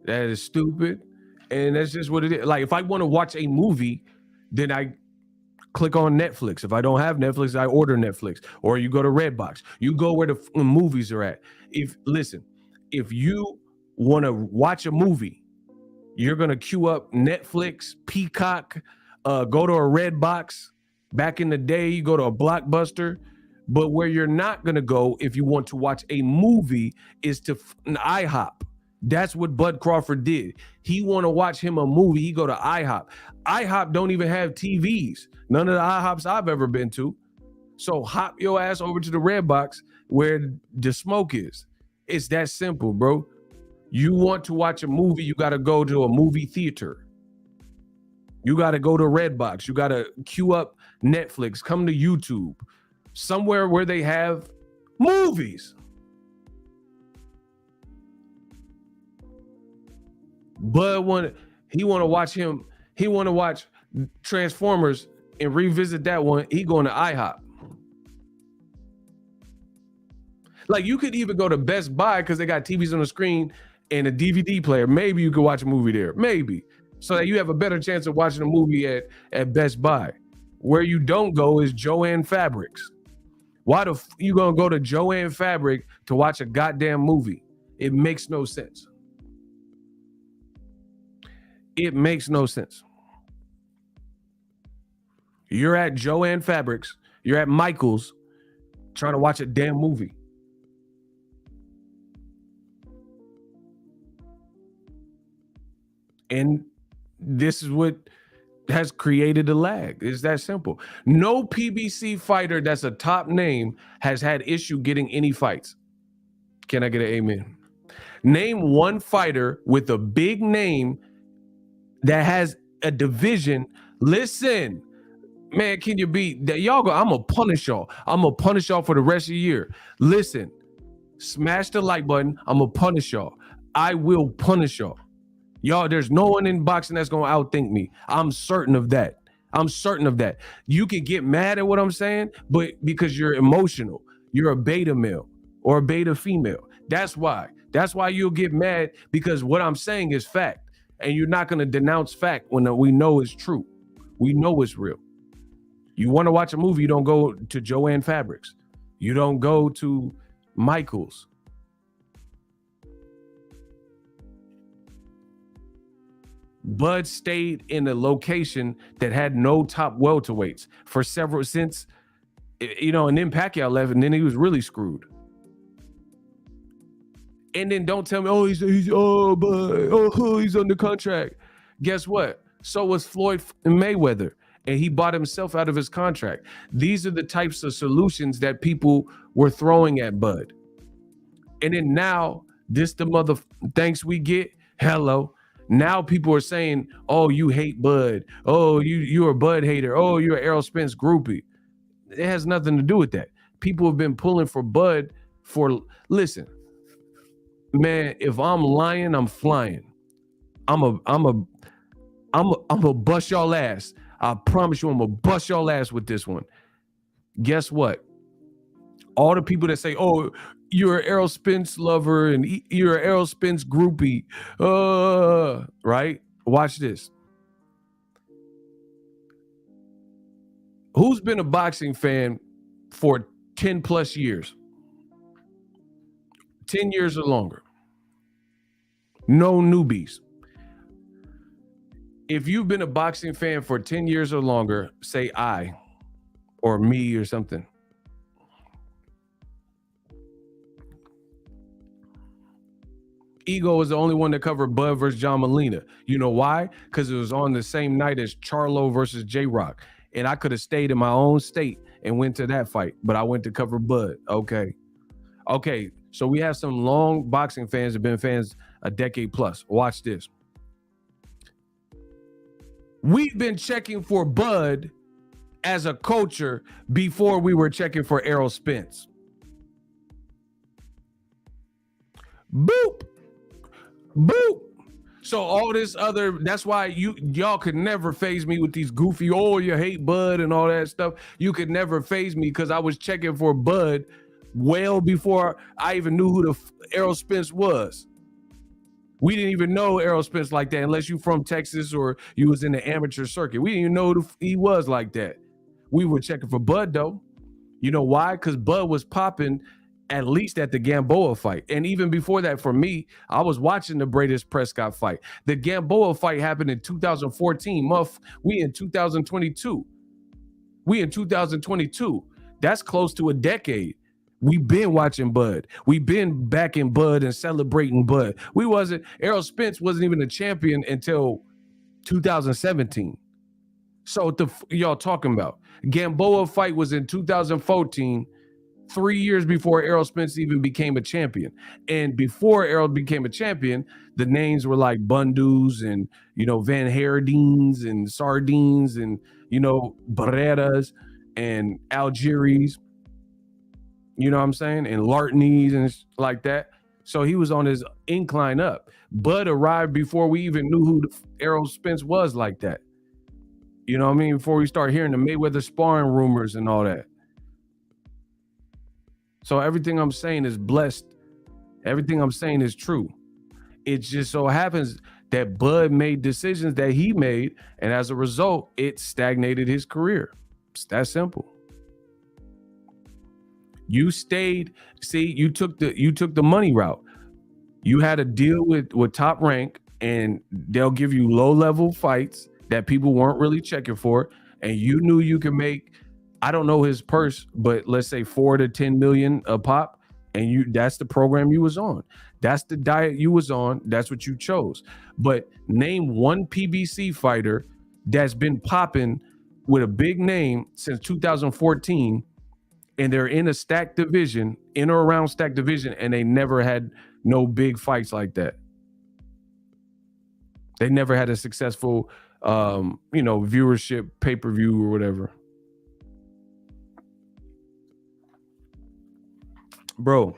That is stupid. And that's just what it is. Like, if I want to watch a movie, then I click on Netflix. If I don't have Netflix, I order Netflix. Or you go to Redbox. You go where the movies are at. If you want to watch a movie, you're going to queue up Netflix, Peacock, go to a Redbox. Back in the day, you go to a Blockbuster. But where you're not going to go if you want to watch a movie is to an IHOP. That's what Bud Crawford did. He want to watch him a movie. He go to IHOP. IHOP don't even have TVs. None of the IHOPs I've ever been to. So hop your ass over to the Redbox where the smoke is. It's that simple, bro. You want to watch a movie, you got to go to a movie theater. You got to go to Redbox. You got to queue up Netflix, come to YouTube, somewhere where they have movies. But he want to watch Transformers and revisit that one, he going to IHOP. Like, you could even go to Best Buy because they got TVs on the screen and a DVD player. Maybe you could watch a movie there. Maybe. So that you have a better chance of watching a movie at Best Buy. Where you don't go is Joanne Fabrics. Why the you gonna go to Joanne Fabric to watch a goddamn movie? It makes no sense. It makes no sense. You're at Joanne Fabrics, you're at Michael's trying to watch a damn movie. And this is what has created a lag. It's that simple. No PBC fighter that's a top name has had issue getting any fights. Can I get an amen? Name one fighter with a big name that has a division. Listen, man, can you be that? Y'all go, I'm gonna punish y'all. I'm gonna punish y'all for the rest of the year. Listen, smash the like button. I'm gonna punish y'all. I will punish y'all. Y'all, there's no one in boxing that's gonna outthink me. I'm certain of that. I'm certain of that. You can get mad at what I'm saying, but because you're emotional, you're a beta male or a beta female. That's why. That's why you'll get mad, because what I'm saying is fact, and you're not gonna denounce fact when we know it's true. We know it's real. You want to watch a movie, you don't go to Joanne Fabrics. You don't go to Michael's. Bud stayed in a location that had no top welterweights for several, since, and then Pacquiao left, and then he was really screwed. And then don't tell me, oh, he's under contract. Guess what? So was Floyd Mayweather, and he bought himself out of his contract. These are the types of solutions that people were throwing at Bud. And then now, this the mother thanks we get. Hello. Now people are saying, oh, you hate Bud. Oh, you're a Bud hater. Oh, you're an Errol Spence groupie. It has nothing to do with that. People have been pulling for Bud for, listen, man, if I'm lying, I'm flying. I'm a bust y'all ass. I promise you, I'm gonna bust y'all ass with this one. Guess what? All the people that say, oh, you're an Errol Spence lover and you're an Errol Spence groupie, right? Watch this. Who's been a boxing fan for 10 plus years? 10 years or longer. No newbies. If you've been a boxing fan for 10 years or longer, say I or me or something. Ego was the only one that covered Bud versus John Molina. You know why? Because it was on the same night as Charlo versus J-Rock. And I could have stayed in my own state and went to that fight, but I went to cover Bud. Okay. So we have some long boxing fans that have been fans a decade plus. Watch this. We've been checking for Bud as a culture before we were checking for Errol Spence. Boop. Boop. So all this other, that's why y'all could never phase me with these goofy, oh, you hate Bud and all that stuff. You could never phase me because I was checking for Bud well before I even knew who the Errol Spence was. We didn't even know Errol Spence like that unless you from Texas or you was in the amateur circuit. We didn't even know who he was like that. We were checking for Bud though. You know why? Because Bud was popping at least at the Gamboa fight. And even before that, for me, I was watching the Bradis Prescott fight. The Gamboa fight happened in 2014. We in 2022. That's close to a decade. We've been watching Bud. We've been backing Bud and celebrating Bud. Errol Spence wasn't even a champion until 2017. So what y'all talking about? Gamboa fight was in 2014, 3 years before Errol Spence even became a champion. And before Errol became a champion, the names were like Bundus and, Van Herdines and Sardines and, Barreras and Algiers. You know what I'm saying? And Lartneys and like that. So he was on his incline up. Bud arrived before we even knew who Errol Spence was like that. You know what I mean? Before we start hearing the Mayweather sparring rumors and all that. So everything I'm saying is blessed. Everything I'm saying is true. It just so happens that Bud made decisions that he made, and as a result, it stagnated his career. It's that simple. You stayed. See, you took the money route. You had a deal with Top Rank, and they'll give you low level fights that people weren't really checking for, and you knew you could make, I don't know his purse, but let's say 4 to 10 million a pop, and that's the program you was on. That's the diet you was on. That's what you chose. But name one PBC fighter that's been popping with a big name since 2014, and they're in a stacked division, in or around stacked division, and they never had no big fights like that. They never had a successful, viewership pay-per-view or whatever. Bro,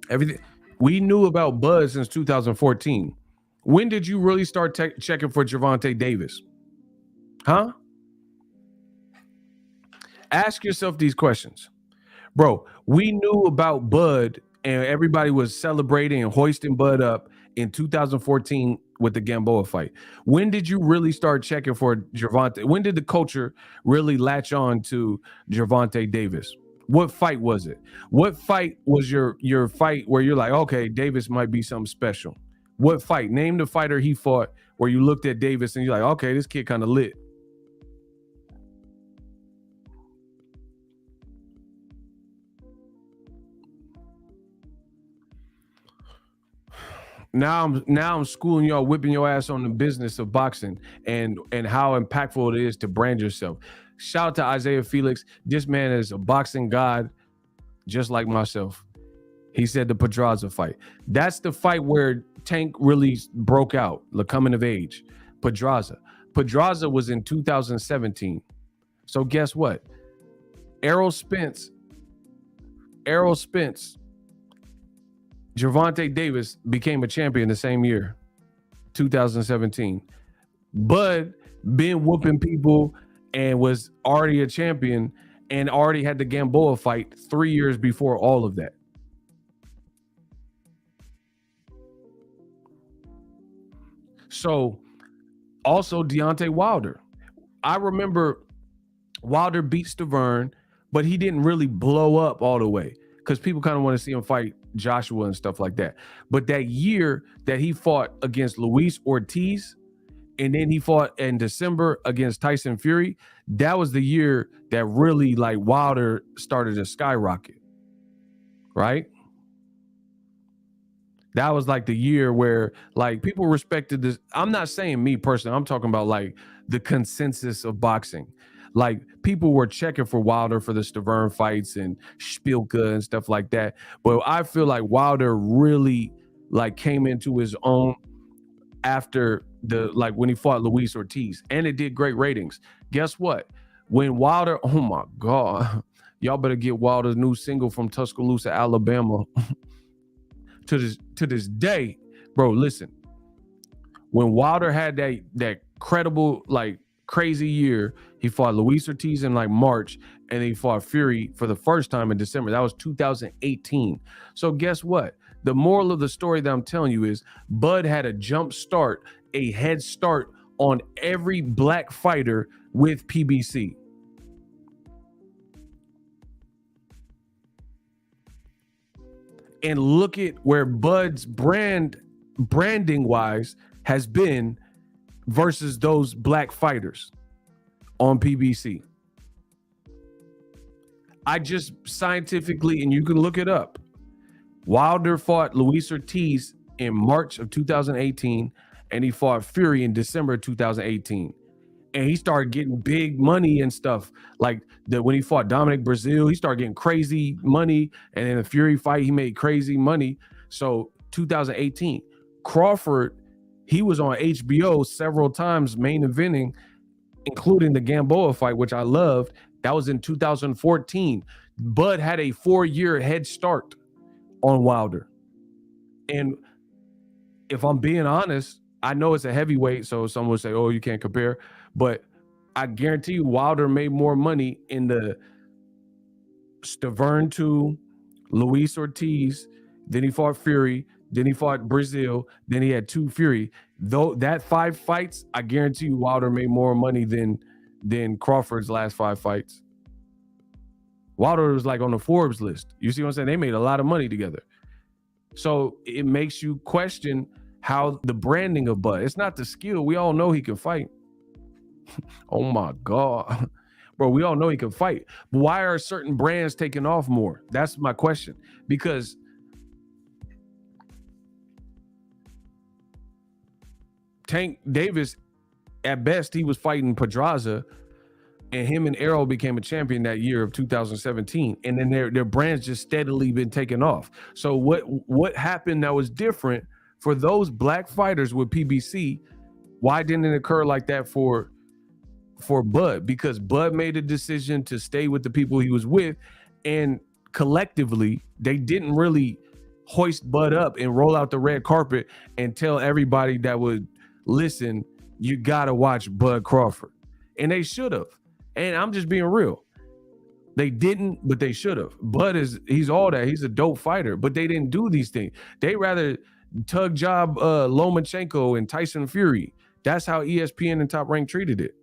everything we knew about Bud since 2014. When did you really start checking for Gervonta Davis? Huh? Ask yourself these questions. Bro, we knew about Bud and everybody was celebrating and hoisting Bud up in 2014 with the Gamboa fight. When did you really start checking for Gervonta? When did the culture really latch on to Gervonta Davis? What fight was it? What fight was your fight where you're like, okay, Davis might be something special? What fight? Name the fighter he fought where you looked at Davis and you're like, okay, this kid kind of lit. Now I'm schooling y'all, whipping your ass on the business of boxing and how impactful it is to brand yourself. Shout out to Isaiah Felix. This man is a boxing god, just like myself. He said the Pedraza fight. That's the fight where Tank really broke out, the coming of age. Pedraza. Pedraza was in 2017. So guess what? Errol Spence, Gervonta Davis became a champion the same year, 2017. Bud been whooping people and was already a champion and already had the Gamboa fight 3 years before all of that. So also Deontay Wilder. I remember Wilder beat Stavern, but he didn't really blow up all the way because people kind of want to see him fight Joshua and stuff like that. But that year that he fought against Luis Ortiz, and then he fought in December against Tyson Fury, that was the year that really like Wilder started to skyrocket, right? That was like the year where like people respected this. I'm not saying me personally. I'm talking about like the consensus of boxing. Like people were checking for Wilder for the Stavern fights and Spielka and stuff like that. But I feel like Wilder really like came into his own after when he fought Luis Ortiz, and it did great ratings. Guess what? When Wilder, oh my God, y'all better get Wilder's new single from Tuscaloosa, Alabama. To this day, bro, listen. When Wilder had that credible, like crazy year, he fought Luis Ortiz in like March, and he fought Fury for the first time in December. That was 2018. So guess what? The moral of the story that I'm telling you is Bud had a jump start, a head start on every black fighter with PBC. And look at where Bud's branding wise has been versus those black fighters on PBC. I just scientifically, and you can look it up, Wilder fought Luis Ortiz in March of 2018, and he fought Fury in December of 2018. And he started getting big money and stuff. Like when he fought Dominic Brazil, he started getting crazy money. And in the Fury fight, he made crazy money. So 2018, Crawford, he was on HBO several times main eventing, including the Gamboa fight, which I loved. That was in 2014. Bud had a 4-year head start on Wilder. And if I'm being honest, I know it's a heavyweight, so someone would say, oh, you can't compare. But I guarantee you Wilder made more money in the Stavern 2, Luis Ortiz, then he fought Fury, then he fought Brazil, then he had 2 Fury. Though that 5 fights, I guarantee you Wilder made more money than than Crawford's last 5 fights. Wilder was like on the Forbes list. You see what I'm saying? They made a lot of money together. So it makes you question how the branding of Bud. It's not the skill. We all know he can fight. Oh my God. Bro, we all know he can fight. But why are certain brands taking off more? That's my question. Because Tank Davis, at best, he was fighting Pedraza, and him and Errol became a champion that year of 2017. And then their brands just steadily been taking off. So what happened that was different for those black fighters with PBC? Why didn't it occur like that for Bud? Because Bud made a decision to stay with the people he was with, and collectively they didn't really hoist Bud up and roll out the red carpet and tell everybody that would listen, you gotta watch Bud Crawford. And they should have. And I'm just being real. They didn't, but they should have. Bud he's all that. He's a dope fighter, but they didn't do these things. They rather tug job Lomachenko and Tyson Fury. That's how ESPN and Top Rank treated it.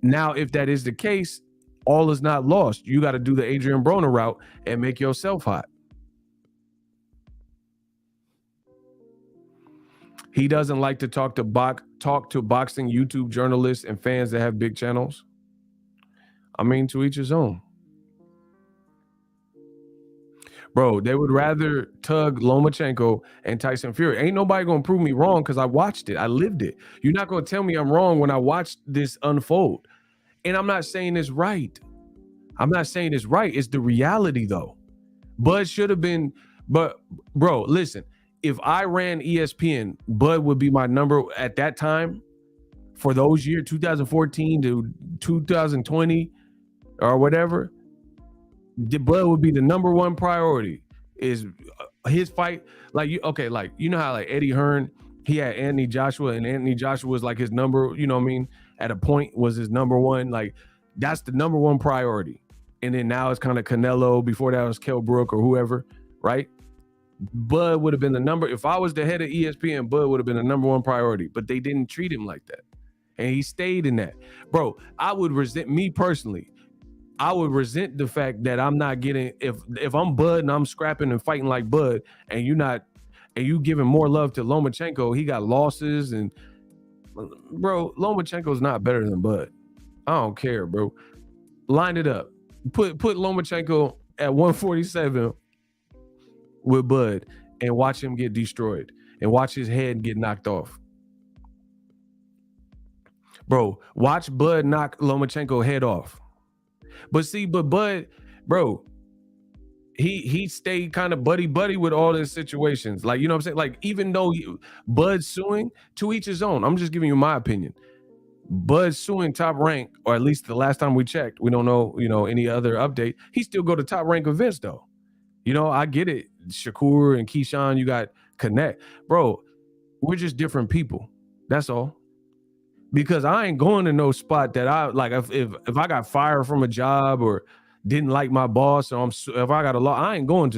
Now, if that is the case, all is not lost. You got to do the Adrian Broner route and make yourself hot. He doesn't like to talk to boxing YouTube journalists and fans that have big channels. I mean, to each his own. Bro, they would rather tug Lomachenko and Tyson Fury. Ain't nobody going to prove me wrong because I watched it. I lived it. You're not going to tell me I'm wrong when I watched this unfold. And I'm not saying it's right. I'm not saying it's right. It's the reality, though. Bud should have been. But, bro, listen. If I ran ESPN, Bud would be my number at that time for those years, 2014 to 2020 or whatever. Bud would be the number one priority. Is his fight. Like, you know how like Eddie Hearn, he had Anthony Joshua, and Anthony Joshua was like his number, you know what I mean? At a point was his number one. Like, that's the number one priority. And then now it's kind of Canelo. Before that was Kell Brook or whoever, right? Bud would have been the number. If I was the head of ESPN, Bud would have been the number one priority. But they didn't treat him like that. And he stayed in that. Bro, I would resent, me personally, I would resent the fact that I'm not getting, if I'm Bud and I'm scrapping and fighting like Bud, and you giving more love to Lomachenko, he got losses, and bro, Lomachenko's not better than Bud. I don't care, bro. Line it up. Put Lomachenko at 147 with Bud and watch him get destroyed and watch his head get knocked off. Bro, watch Bud knock Lomachenko head off. But Bud, bro, he stayed kind of buddy with all these situations. Like, you know what I'm saying? Like, even though Bud's suing, to each his own. I'm just giving you my opinion. Bud's suing Top Rank, or at least the last time we checked, we don't know, any other update. He still go to Top Rank events though. I get it. Shakur and Keyshawn, you got Connect. Bro, we're just different people. That's all. Because I ain't going to no spot that I like. If I got fired from a job or didn't like my boss, or if I got a law, I ain't going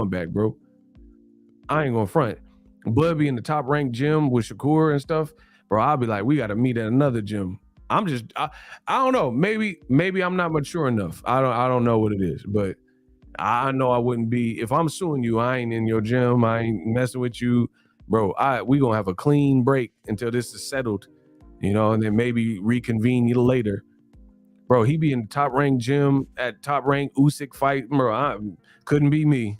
back, bro. I ain't going front. Bud be in the Top Rank gym with Shakur and stuff, bro. I'll be like, we got to meet at another gym. I don't know. Maybe I'm not mature enough. I don't know what it is, but I know I wouldn't be. If I'm suing you, I ain't in your gym. I ain't messing with you, bro. We gonna have a clean break until this is settled. And then maybe reconvene you later. Bro, he be in the Top Rank gym at Top Rank Usyk fight. Bro, couldn't be me.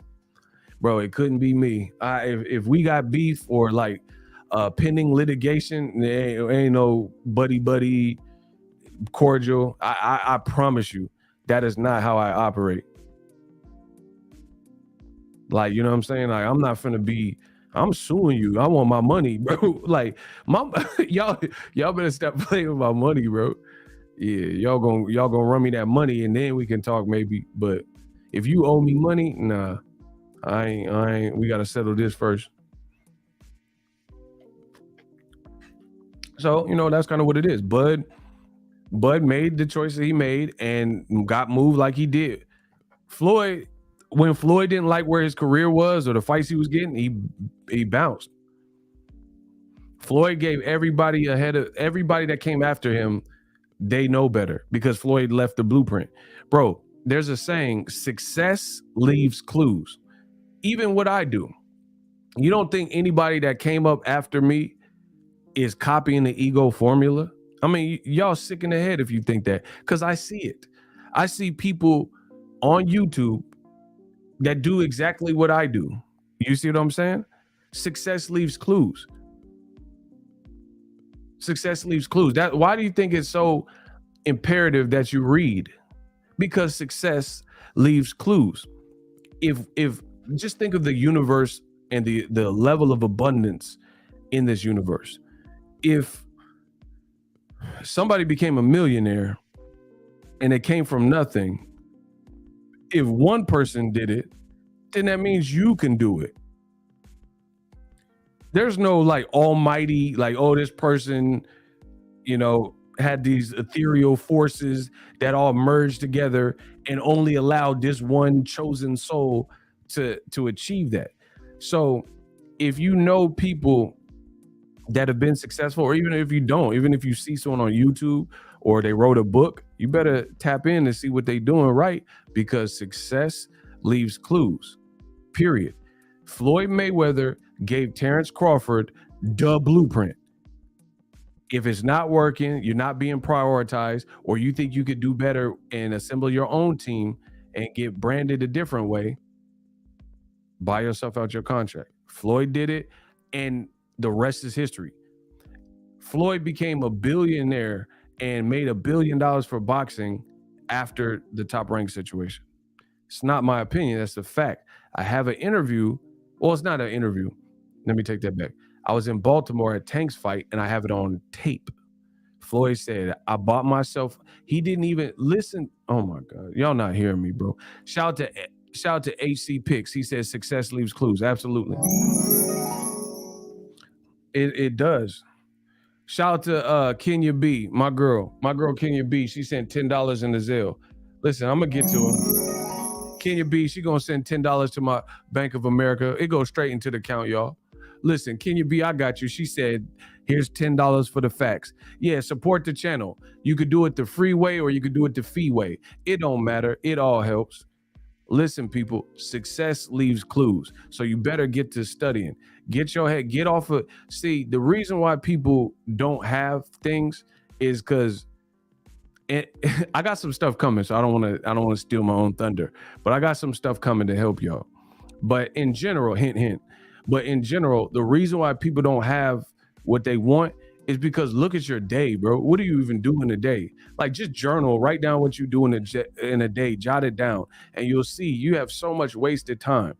Bro, it couldn't be me. If we got beef or like pending litigation, there ain't no buddy cordial. I promise you, that is not how I operate. Like, you know what I'm saying? Like, I'm not finna be, I'm suing you. I want my money, bro. Like, y'all better stop playing with my money, bro. Yeah, y'all gonna run me that money, and then we can talk maybe. But if you owe me money, nah, I ain't. We gotta settle this first. So that's kind of what it is. Bud made the choice that he made and got moved like he did. When Floyd didn't like where his career was or the fights he was getting, he bounced. Floyd gave everybody that came after him They know better because Floyd left the blueprint. Bro, there's a saying, success leaves clues. Even what I do. You don't think anybody that came up after me is copying the ego formula? I mean, y'all sick in the head if you think that, because I see it. I see people on YouTube that do exactly what I do. You see what I'm saying? Success leaves clues. Success leaves clues. Why do you think it's so imperative that you read? Because success leaves clues. If just think of the universe and the level of abundance in this universe. If somebody became a millionaire and it came from nothing, if one person did it, then that means you can do it. There's no like almighty, like, oh, this person, had these ethereal forces that all merged together and only allowed this one chosen soul to achieve that. So if you know people that have been successful, or even if you don't, even if you see someone on YouTube or they wrote a book, you better tap in and see what they're doing right, because success leaves clues, period. Floyd Mayweather gave Terence Crawford the blueprint. If it's not working, you're not being prioritized, or you think you could do better and assemble your own team and get branded a different way, buy yourself out your contract. Floyd did it, and the rest is history. Floyd became a billionaire and made $1 billion for boxing after the Top Rank situation. It's not my opinion, that's a fact. I have an interview. Well, it's not an interview. Let me take that back. I was in Baltimore at Tank's fight, and I have it on tape. Floyd said, I bought myself. He didn't even listen. Oh my God. Y'all not hearing me, bro. Shout out to HC Picks. He says success leaves clues. Absolutely. It does. Shout out to Kenya B, my girl Kenya B. She sent $10 in the Zelle. Listen, I'm gonna get to her. Kenya B, she gonna send $10 to my Bank of America. It goes straight into the account, y'all. Listen, Kenya B, I got you. She said, here's $10 for the facts. Yeah, support the channel. You could do it the free way or you could do it the fee way. It don't matter. It all helps. Listen, people, success leaves clues. So you better get to studying. Get your head, get off of, see, the reason why people don't have things is because I got some stuff coming, so I don't want to steal my own thunder, but I got some stuff coming to help y'all. But in general, hint, hint. But in general, the reason why people don't have what they want is because look at your day, bro. What do you even do in a day? Like, just journal, write down what you do in a day, jot it down, and you'll see you have so much wasted time.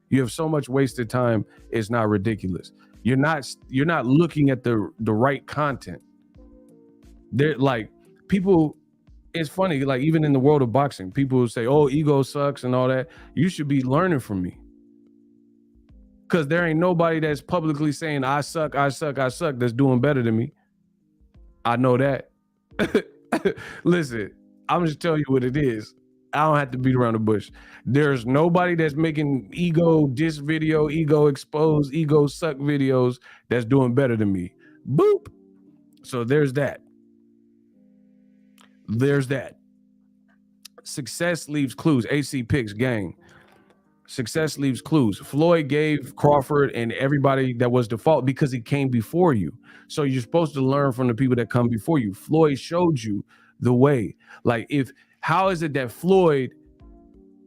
You have so much wasted time. It's not ridiculous. You're not looking at the right content. They're like, people, it's funny, like even in the world of boxing, people will say, oh, ego sucks and all that. You should be learning from me. Because there ain't nobody that's publicly saying I suck, that's doing better than me. I know that. Listen, I'm just telling you what it is. I don't have to beat around the bush. There's nobody that's making ego diss video, ego expose, ego suck videos that's doing better than me. Boop. So there's that. There's that. Success leaves clues. AC Picks gang. Success leaves clues. Floyd gave Crawford and everybody that was default because he came before you. So you're supposed to learn from the people that come before you. Floyd showed you the way. Like, how is it that Floyd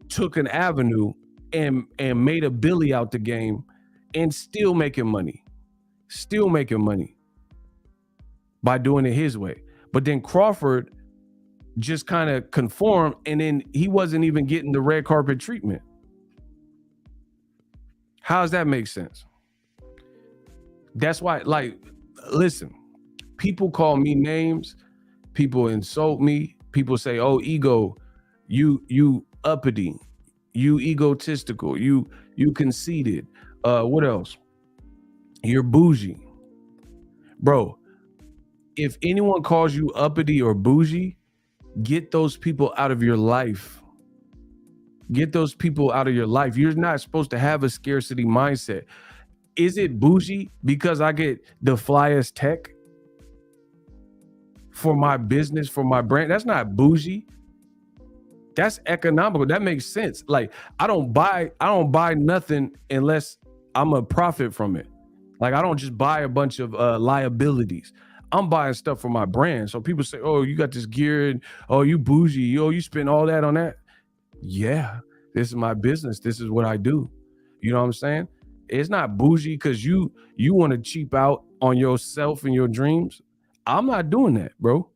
took an avenue and made a Billy out the game and still making money by doing it his way? But then Crawford just kind of conformed, and then he wasn't even getting the red carpet treatment. How does that make sense? That's why, like, listen, people call me names, people insult me, people say, oh, ego, you uppity, you egotistical, you conceited, what else? You're bougie. Bro, if anyone calls you uppity or bougie, get those people out of your life. Get those people out of your life. You're not supposed to have a scarcity mindset. Is it bougie because I get the flyest tech? for my business, for my brand. That's not bougie. That's economical. That makes sense. Like I don't buy nothing unless I'm a profit from it. Like I don't just buy a bunch of liabilities. I'm buying stuff for my brand. So people say, "Oh, you got this gear, and oh, you bougie. Oh, you spend all that on that." Yeah, this is my business. This is what I do. You know what I'm saying? It's not bougie because you want to cheap out on yourself and your dreams. I'm not doing that, bro.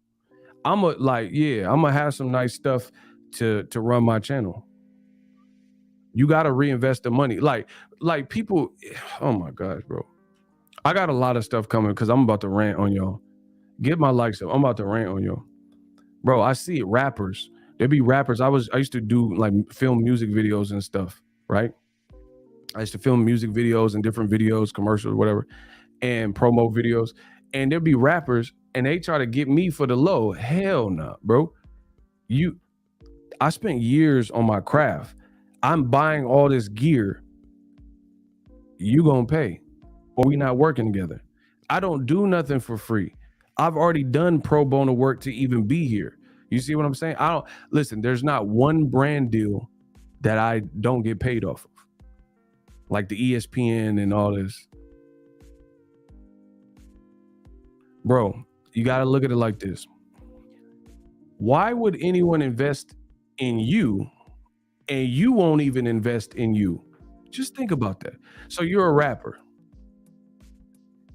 I'm gonna have some nice stuff to run my channel. You got to reinvest the money. Like people, oh my gosh, bro. I got a lot of stuff coming because I'm about to rant on y'all. Get my likes up. I'm about to rant on y'all. Bro, I see it. Rappers. There be rappers. I used to do like film music videos and stuff, right? I used to film music videos and different videos, commercials, whatever, and promo videos. And there'd be rappers and they try to get me for the low. Hell no, bro. I spent years on my craft. I'm buying all this gear. You gonna pay, or we not working together. I don't do nothing for free. I've already done pro bono work to even be here. You see what I'm saying? Listen, there's not one brand deal that I don't get paid off of. Like the ESPN and all this. Bro, you got to look at it like this. Why would anyone invest in you and you won't even invest in you? Just think about that. So you're a rapper.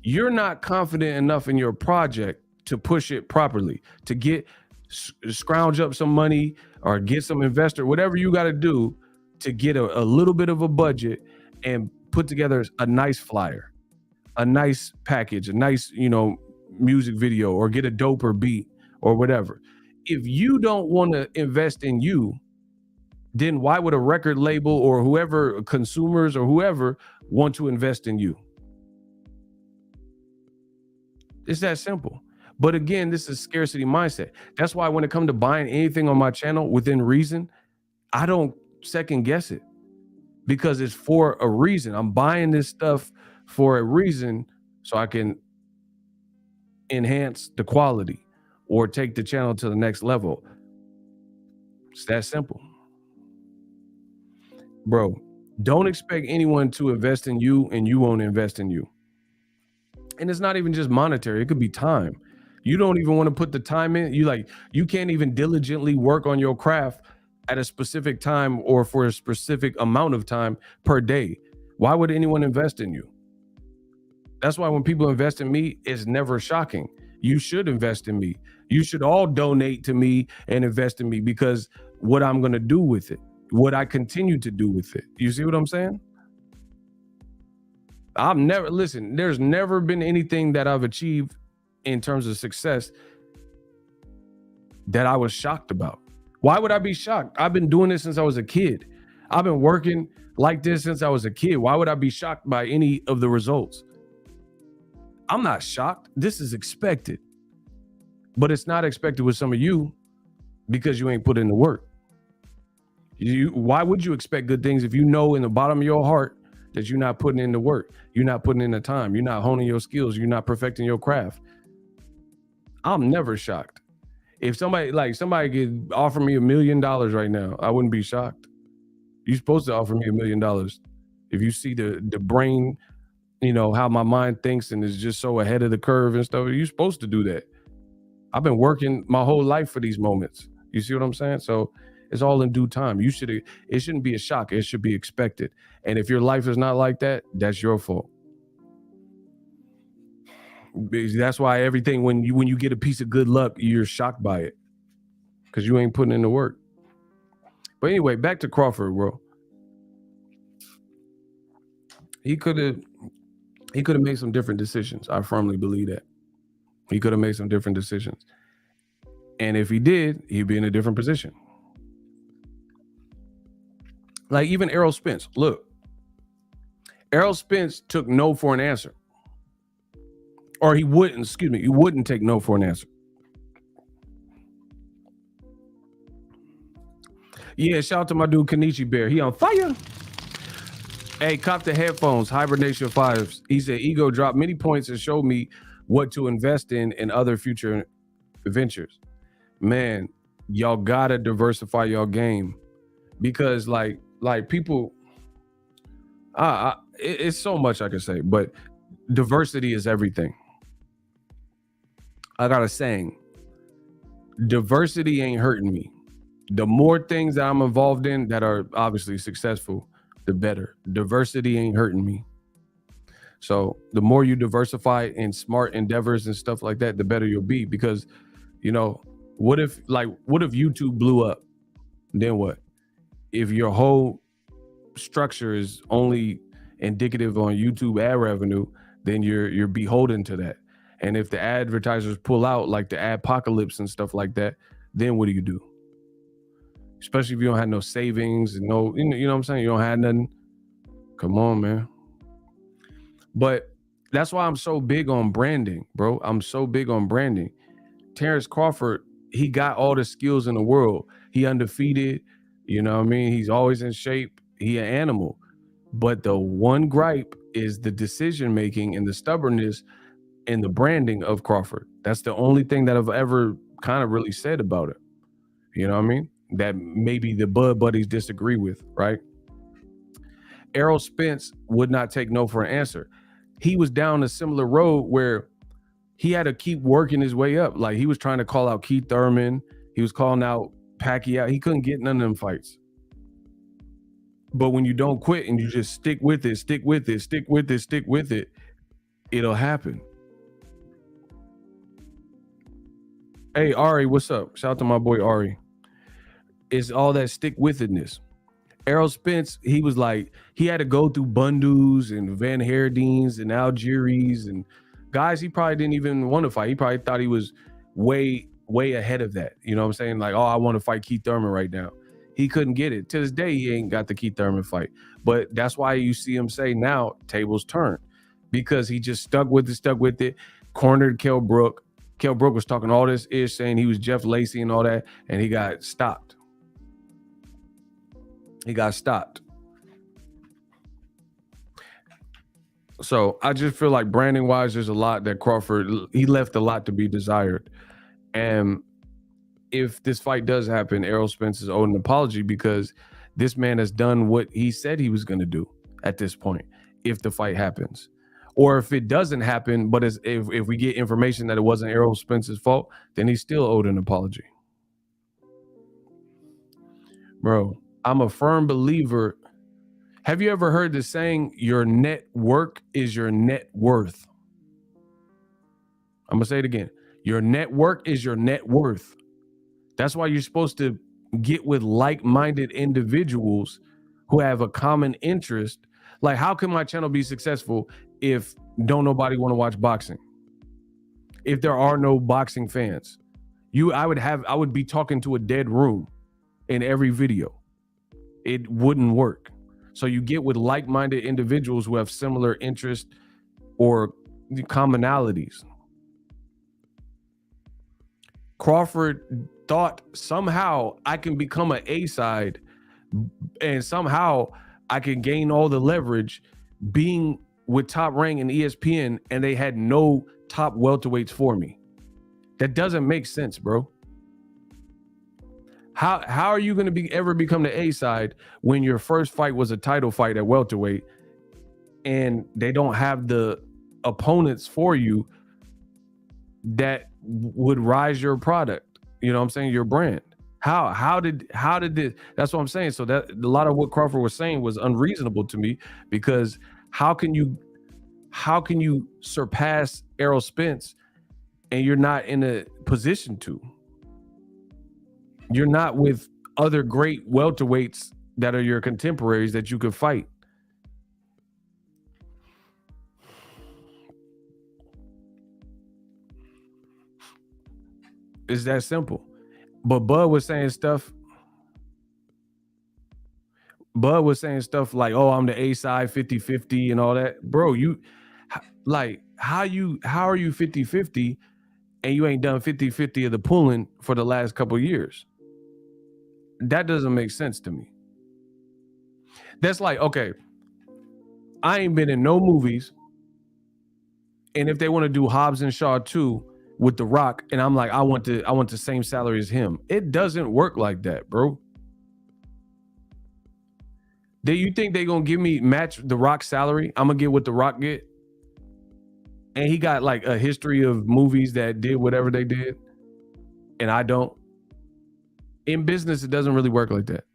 You're not confident enough in your project to push it properly, to get scrounge up some money or get some investor, whatever you got to do to get a little bit of a budget and put together a nice flyer, a nice package, a nice, music video, or get a doper beat or whatever. If you don't want to invest in you, then why would a record label or whoever, consumers or whoever, want to invest in you? It's that simple. But again, this is scarcity mindset. That's why when it comes to buying anything on my channel within reason, I don't second guess it, because it's for a reason. I'm buying this stuff for a reason so I can enhance the quality or take the channel to the next level. It's that simple. Bro, don't expect anyone to invest in you and you won't invest in you. And it's not even just monetary. It could be time. You don't even want to put the time in. You can't even diligently work on your craft at a specific time or for a specific amount of time per day. Why would anyone invest in you? That's why when people invest in me, it's never shocking. You should invest in me. You should all donate to me and invest in me, because what I'm going to do with it, what I continue to do with it. You see what I'm saying? There's never been anything that I've achieved in terms of success that I was shocked about. Why would I be shocked? I've been doing this since I was a kid. I've been working like this since I was a kid. Why would I be shocked by any of the results? I'm not shocked. This is expected. But it's not expected with some of you because you ain't put in the work. Why would you expect good things if you know in the bottom of your heart that you're not putting in the work? You're not putting in the time. You're not honing your skills. You're not perfecting your craft. I'm never shocked. If somebody could offer me $1 million right now, I wouldn't be shocked. You're supposed to offer me $1 million. If you see the brain, how my mind thinks and is just so ahead of the curve and stuff, you're supposed to do that. I've been working my whole life for these moments. You see what I'm saying? So it's all in due time. It shouldn't be a shock. It should be expected. And if your life is not like that, that's your fault. That's why everything, when you get a piece of good luck, you're shocked by it because you ain't putting in the work. But anyway, back to Crawford, bro. He could have made some different decisions. I firmly believe that. He could have made some different decisions. And if he did, he'd be in a different position. Like even Errol Spence. Look, Errol Spence took no for an answer. Or he wouldn't take no for an answer. Yeah, shout out to my dude Kenichi Bear. He on fire. Hey, cop the headphones, Hibernation 5s. He said, Ego dropped many points and showed me what to invest in and other future ventures. Man, y'all gotta diversify your game, because like people, it's so much I can say, but diversity is everything. I got a saying: diversity ain't hurting me. The more things that I'm involved in that are obviously successful, the better. Diversity ain't hurting me. So the more you diversify in smart endeavors and stuff like that, the better you'll be. Because, you know, what if YouTube blew up? Then what? If your whole structure is only indicative on YouTube ad revenue, then you're beholden to that. And if the advertisers pull out, like the apocalypse and stuff like that, then what do you do? Especially if you don't have no savings and no, you know what I'm saying? You don't have nothing. Come on, man. But that's why I'm so big on branding, bro. I'm so big on branding. Terence Crawford, he got all the skills in the world. He undefeated, you know what I mean? He's always in shape. He an animal. But the one gripe is the decision making and the stubbornness and the branding of Crawford. That's the only thing that I've ever kind of really said about it. You know what I mean? That maybe the Bud buddies disagree with, right? Errol Spence would not take no for an answer. He was down a similar road where he had to keep working his way up. Like, he was trying to call out Keith Thurman. He was calling out Pacquiao. He couldn't get none of them fights. But when you don't quit and you just stick with it, it'll happen. Hey, Ari, what's up? Shout out to my boy Ari. It's all that stick with itness. Errol Spence, he was like, he had to go through Bundus and Van Herdines and Algiers and guys he probably didn't even want to fight. He probably thought he was way ahead of that. You know what I'm saying? Like, oh, I want to fight Keith Thurman right now. He couldn't get it. To this day, he ain't got the Keith Thurman fight. But that's why you see him say now, tables turn. Because he just stuck with it, cornered Kell Brook. Kell Brook was talking all this ish, saying he was Jeff Lacey and all that, and he got stopped. So I just feel like branding wise, there's a lot that Crawford, he left a lot to be desired. And if this fight does happen, Errol Spence is owed an apology, because this man has done what he said he was going to do at this point, if the fight happens. Or if it doesn't happen, but if we get information that it wasn't Errol Spence's fault, then he's still owed an apology. Bro, I'm a firm believer. Have you ever heard the saying, your network is your net worth? I'm going to say it again. Your network is your net worth. That's why you're supposed to get with like-minded individuals who have a common interest. Like, how can my channel be successful if don't nobody want to watch boxing? If there are no boxing fans, I would be talking to a dead room in every video. It wouldn't work. So you get with like-minded individuals who have similar interests or commonalities. Crawford thought somehow I can become an A-side and somehow I can gain all the leverage being with Top Rank and ESPN, and they had no top welterweights for me. That doesn't make sense, bro. How are you going to ever become the A-side when your first fight was a title fight at welterweight and they don't have the opponents for you that would rise your product? You know what I'm saying? Your brand. How did this? That's what I'm saying. So that a lot of what Crawford was saying was unreasonable to me, because how can you surpass Errol Spence and you're not in a position to? You're not with other great welterweights that are your contemporaries that you could fight. It's that simple. But Bud was saying stuff like, oh, I'm the A-side 50-50 and all that. Bro, you like, how are you 50-50 and you ain't done 50-50 of the pulling for the last couple of years? That doesn't make sense to me. That's like, okay, I ain't been in no movies, and if they want to do Hobbs and Shaw 2, with The Rock, and I'm like, I want the same salary as him. It doesn't work like that, bro. Do you think they gonna give me match The Rock's salary? I'm gonna get what The Rock get, and he got like a history of movies that did whatever they did, and I don't. In business, it doesn't really work like that.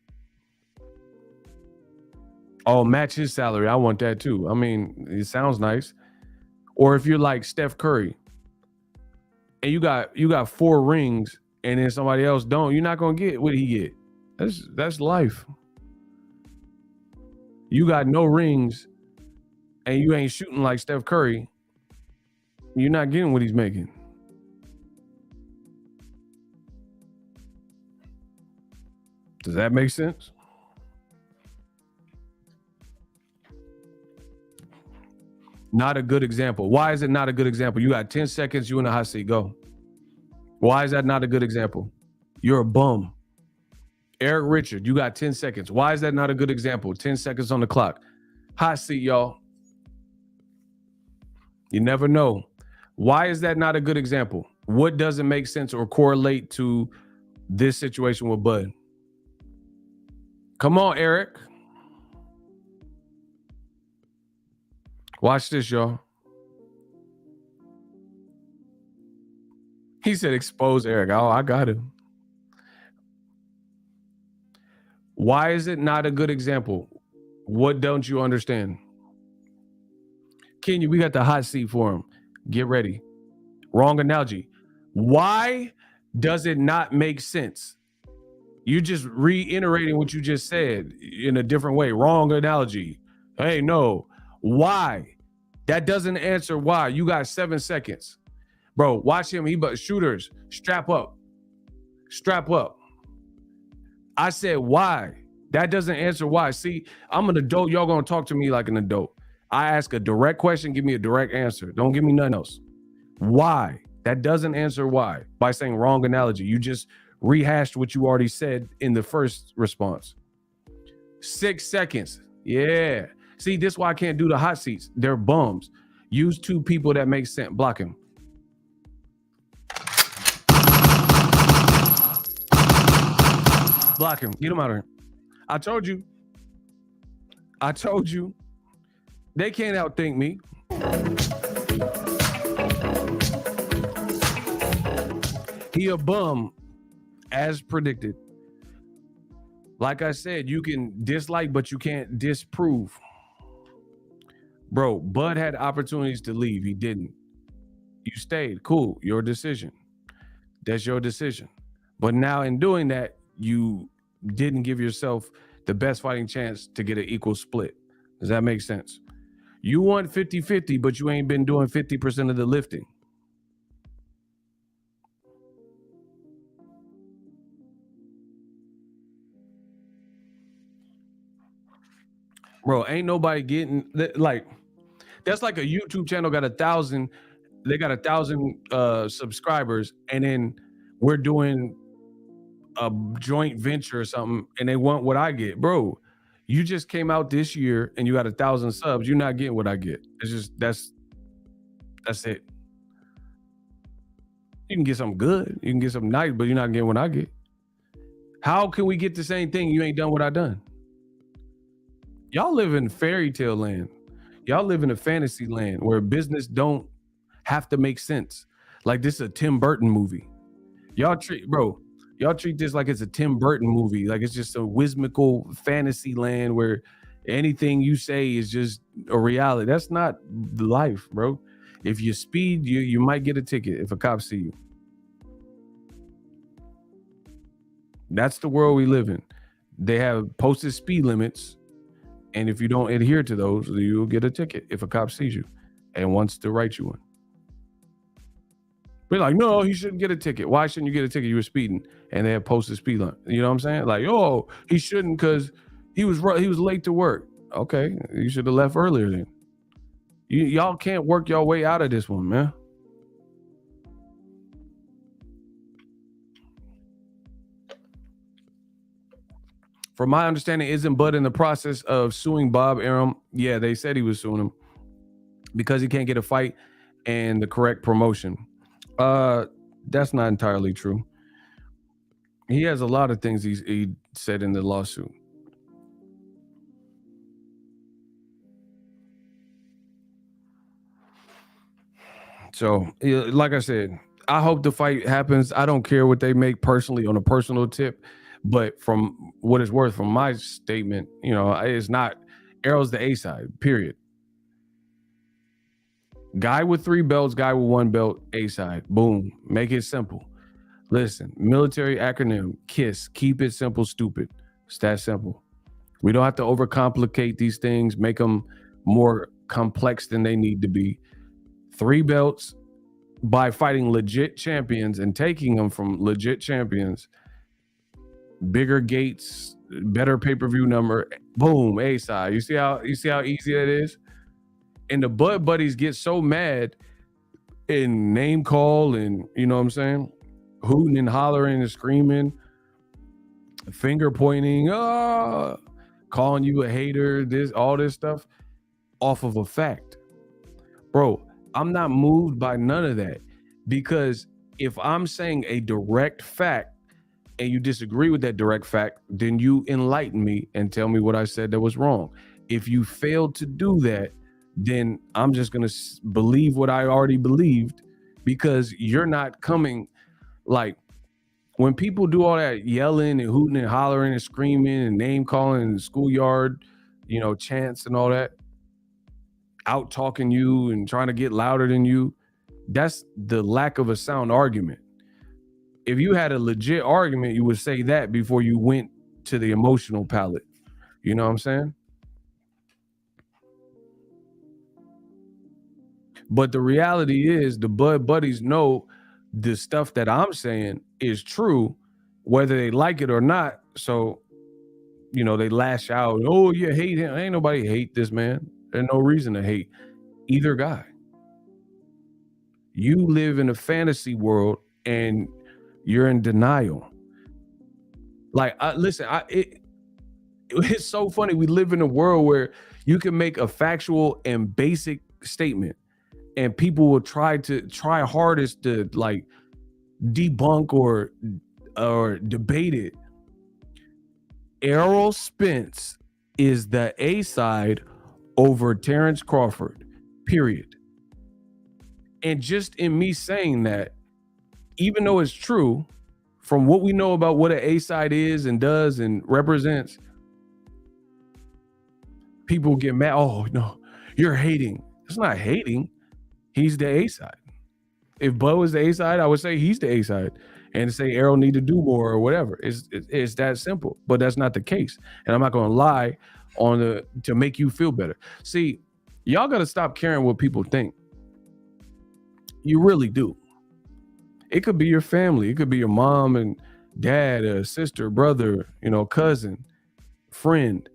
Oh, match his salary. I want that too. I mean, it sounds nice. Or if you're like Steph Curry, and you got 4 rings, and then somebody else don't, you're not gonna get what he get. That's life. You got no rings, and you ain't shooting like Steph Curry. You're not getting what he's making. Does that make sense? Not a good example. Why is it not a good example? You got 10 seconds, you in the hot seat, go. Why is that not a good example? You're a bum. Eric Richard, you got 10 seconds. Why is that not a good example? 10 seconds on the clock. Hot seat, y'all. You never know. Why is that not a good example? What doesn't make sense or correlate to this situation with Bud? Come on, Eric. Watch this, y'all. He said, expose Eric. Oh, I got him. Why is it not a good example? What don't you understand? Kenya, we got the hot seat for him. Get ready. Wrong analogy. Why does it not make sense? You just reiterating what you just said in a different way. Wrong analogy. Hey, no. Why? That doesn't answer why. You got 7 seconds. Bro, watch him. Shooters, strap up. Strap up. I said why. That doesn't answer why. See, I'm an adult. Y'all gonna talk to me like an adult. I ask a direct question, give me a direct answer. Don't give me nothing else. Why? That doesn't answer why. By saying wrong analogy. You just rehashed what you already said in the first response. 6 seconds. Yeah. See, this is why I can't do the hot seats. They're bums. Use 2 people that make sense. Block him. Block him. Get him out of here. I told you. I told you. They can't outthink me. He a bum, as predicted. Like I said, you can dislike, but you can't disprove. Bro, Bud had opportunities to leave. He didn't. You stayed. Cool. Your decision. That's your decision. But now in doing that, you didn't give yourself the best fighting chance to get an equal split. Does that make sense? You want 50-50, but you ain't been doing 50% of the lifting. Bro, ain't nobody getting like, that's like a YouTube channel got 1,000, they got 1,000 subscribers, and then we're doing a joint venture or something, and they want what I get. Bro, you just came out this year and you got 1,000 subs. You're not getting what I get. It's just that's it. You can get something good, you can get something nice, but you're not getting what I get. How can we get the same thing? You ain't done what I done. Y'all live in fairy tale land. Y'all live in a fantasy land where business don't have to make sense. Like this is a Tim Burton movie. Y'all treat this like it's a Tim Burton movie. Like it's just a whimsical fantasy land where anything you say is just a reality. That's not the life, bro. If you speed, you might get a ticket if a cop see you. That's the world we live in. They have posted speed limits, and if you don't adhere to those, you'll get a ticket if a cop sees you and wants to write you one. We're like, no, he shouldn't get a ticket. Why shouldn't you get a ticket? You were speeding, and they have posted speed limit. You know what I'm saying? Like, oh, he shouldn't because he was late to work. Okay, you should have left earlier then. Y'all can't work your way out of this one, man. From my understanding, isn't Bud in the process of suing Bob Arum? Yeah, they said he was suing him because he can't get a fight and the correct promotion. That's not entirely true. He has a lot of things he said in the lawsuit. So, like I said, I hope the fight happens. I don't care what they make personally on a personal tip, but from what it's worth, from my statement, it's not. Errol's the A side. Period. Guy with 3 belts, guy with 1 belt, A side. Boom. Make it simple. Listen, military acronym, KISS. Keep it simple, stupid. It's that simple. We don't have to overcomplicate these things, make them more complex than they need to be. 3 belts by fighting legit champions and taking them from legit champions. Bigger gates, better pay-per-view number. Boom, A side. You see how easy that is? And the Bud Buddies get so mad and name call and you know what I'm saying? Hooting and hollering and screaming, finger pointing, calling you a hater, all this stuff off of a fact. Bro, I'm not moved by none of that, because if I'm saying a direct fact and you disagree with that direct fact, then you enlighten me and tell me what I said that was wrong. If you fail to do that, then I'm just going to believe what I already believed, because you're not coming. Like, when people do all that yelling and hooting and hollering and screaming and name calling in the schoolyard, chants and all that, out talking you and trying to get louder than you, that's the lack of a sound argument. If you had a legit argument, you would say that before you went to the emotional palette. You know what I'm saying? But the reality is, the Bud Buddies know the stuff that I'm saying is true, whether they like it or not. So, they lash out. Oh, you hate him. Ain't nobody hate this man. There's no reason to hate either guy. You live in a fantasy world and you're in denial. Like, it's so funny. We live in a world where you can make a factual and basic statement, and people will try hardest to like debunk or debate it. Errol Spence is the A side over Terence Crawford, period. And just in me saying that, even though it's true, from what we know about what an A side is and does and represents, people get mad. Oh no, you're hating. It's not hating. He's the A side. If Bo is the A side, I would say he's the A side, and say Errol need to do more or whatever. It's that simple. But that's not the case, and I'm not going to lie to make you feel better. See, y'all got to stop caring what people think. You really do. It could be your family. It could be your mom and dad, a sister, brother, cousin, friend.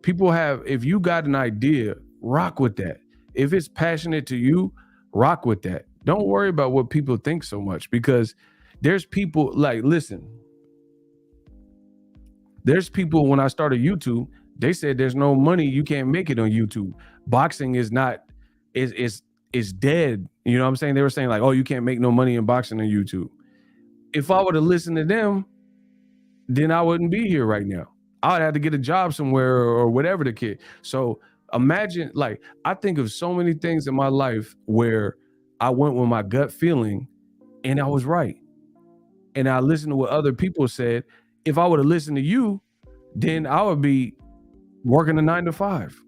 People have. If you got an idea, rock with that. If it's passionate to you, rock with that. Don't worry about what people think so much, because there's people like, listen, there's people, when I started YouTube, they said there's no money. You can't make it on YouTube. Boxing is dead. You know what I'm saying? They were saying like, oh, you can't make no money in boxing on YouTube. If I were to listen to them, then I wouldn't be here right now. I would have to get a job somewhere or whatever the kid. So imagine, like, I think of so many things in my life where I went with my gut feeling and I was right. And I listened to what other people said. If I would have listened to you, then I would be working a 9 to 5.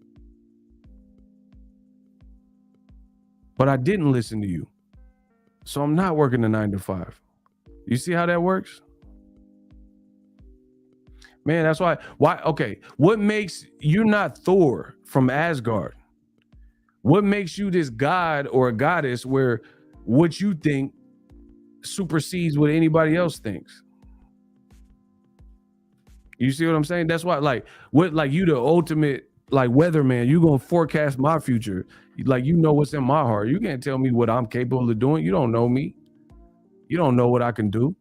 But I didn't listen to you. So I'm not working a 9 to 5. You see how that works? Man, that's why, okay, what makes you not Thor from Asgard? What makes you this god or a goddess where what you think supersedes what anybody else thinks? You see what I'm saying? That's why, like, you the ultimate, like, weatherman. You gonna forecast my future. Like, you know what's in my heart. You can't tell me what I'm capable of doing. You don't know me. You don't know what I can do.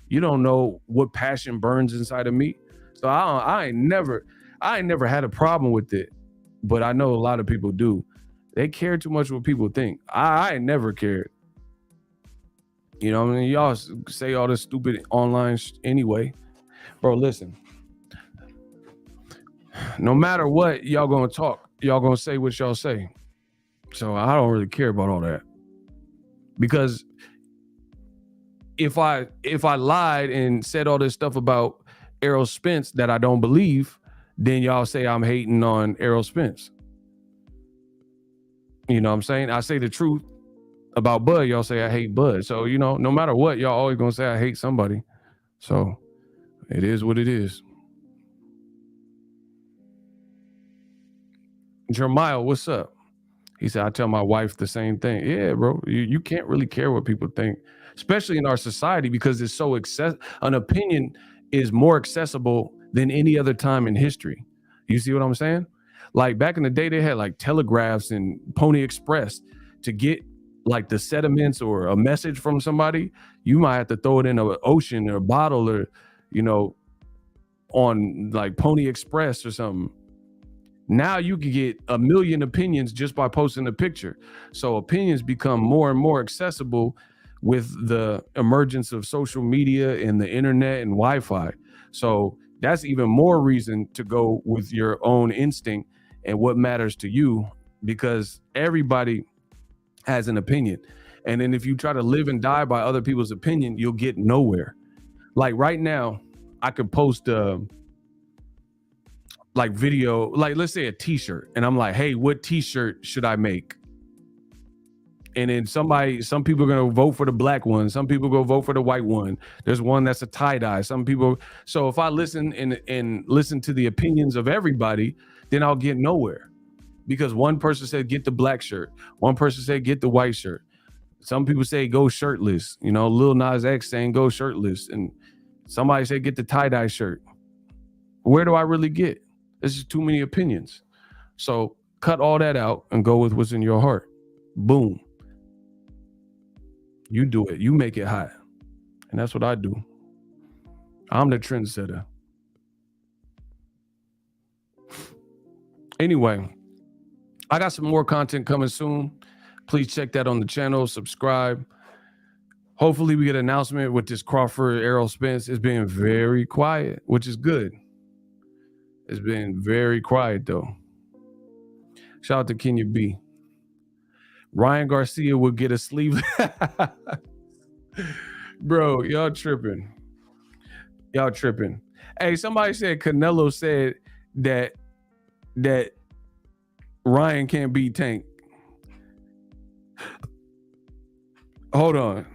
You don't know what passion burns inside of me. So I ain't never had a problem with it, but I know a lot of people do. They care too much what people think. I ain't never cared. You know what I mean? Y'all say all this stupid online anyway. Bro, listen. No matter what, y'all gonna talk. Y'all gonna say what y'all say. So I don't really care about all that. Because if I lied and said all this stuff about Errol Spence that I don't believe, then y'all say I'm hating on Errol Spence. You know what I'm saying? I say the truth about Bud, y'all say I hate Bud. So, you know, no matter what, y'all always gonna say I hate somebody. So it is what it is. Jeremiah, what's up? He said, I tell my wife the same thing. Yeah, bro, you can't really care what people think, especially in our society, because it's so an opinion is more accessible than any other time in history. You see what I'm saying? Like back in the day, they had like telegraphs and Pony Express. To get like the sediments or a message from somebody, you might have to throw it in an ocean or a bottle or, you know, on like Pony Express or something. Now you can get a million opinions just by posting a picture. So opinions become more and more accessible with the emergence of social media and the internet and Wi-Fi. So that's even more reason to go with your own instinct and what matters to you, because everybody has an opinion. And then if you try to live and die by other people's opinion, you'll get nowhere. Like right now, I could post like video, like let's say a t-shirt, and I'm like, hey, what t-shirt should I make? And then some people are gonna vote for the black one, some people go vote for the white one. There's one that's a tie-dye. Some people. So if I listen and listen to the opinions of everybody, then I'll get nowhere. Because one person said get the black shirt, one person said get the white shirt. Some people say go shirtless. You know, Lil Nas X saying go shirtless, and somebody said get the tie-dye shirt. Where do I really get? This is too many opinions. So cut all that out and go with what's in your heart. Boom. You do it. You make it hot. And that's what I do. I'm the trendsetter. Anyway, I got some more content coming soon. Please check that on the channel. Subscribe. Hopefully we get an announcement with this Crawford Errol Spence. It's been very quiet, which is good. It's been very quiet though. Shout out to Kenya B. Ryan Garcia will get a sleeve. Bro, y'all tripping. Y'all tripping. Hey, somebody said Canelo said that Ryan can't beat Tank. Hold on.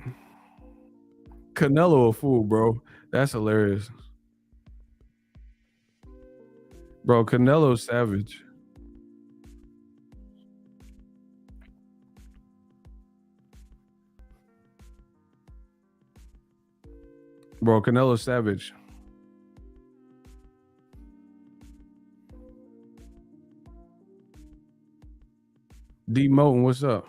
Canelo a fool, bro. That's hilarious. Bro, Canelo savage. Bro, Canelo savage. D Moten, what's up?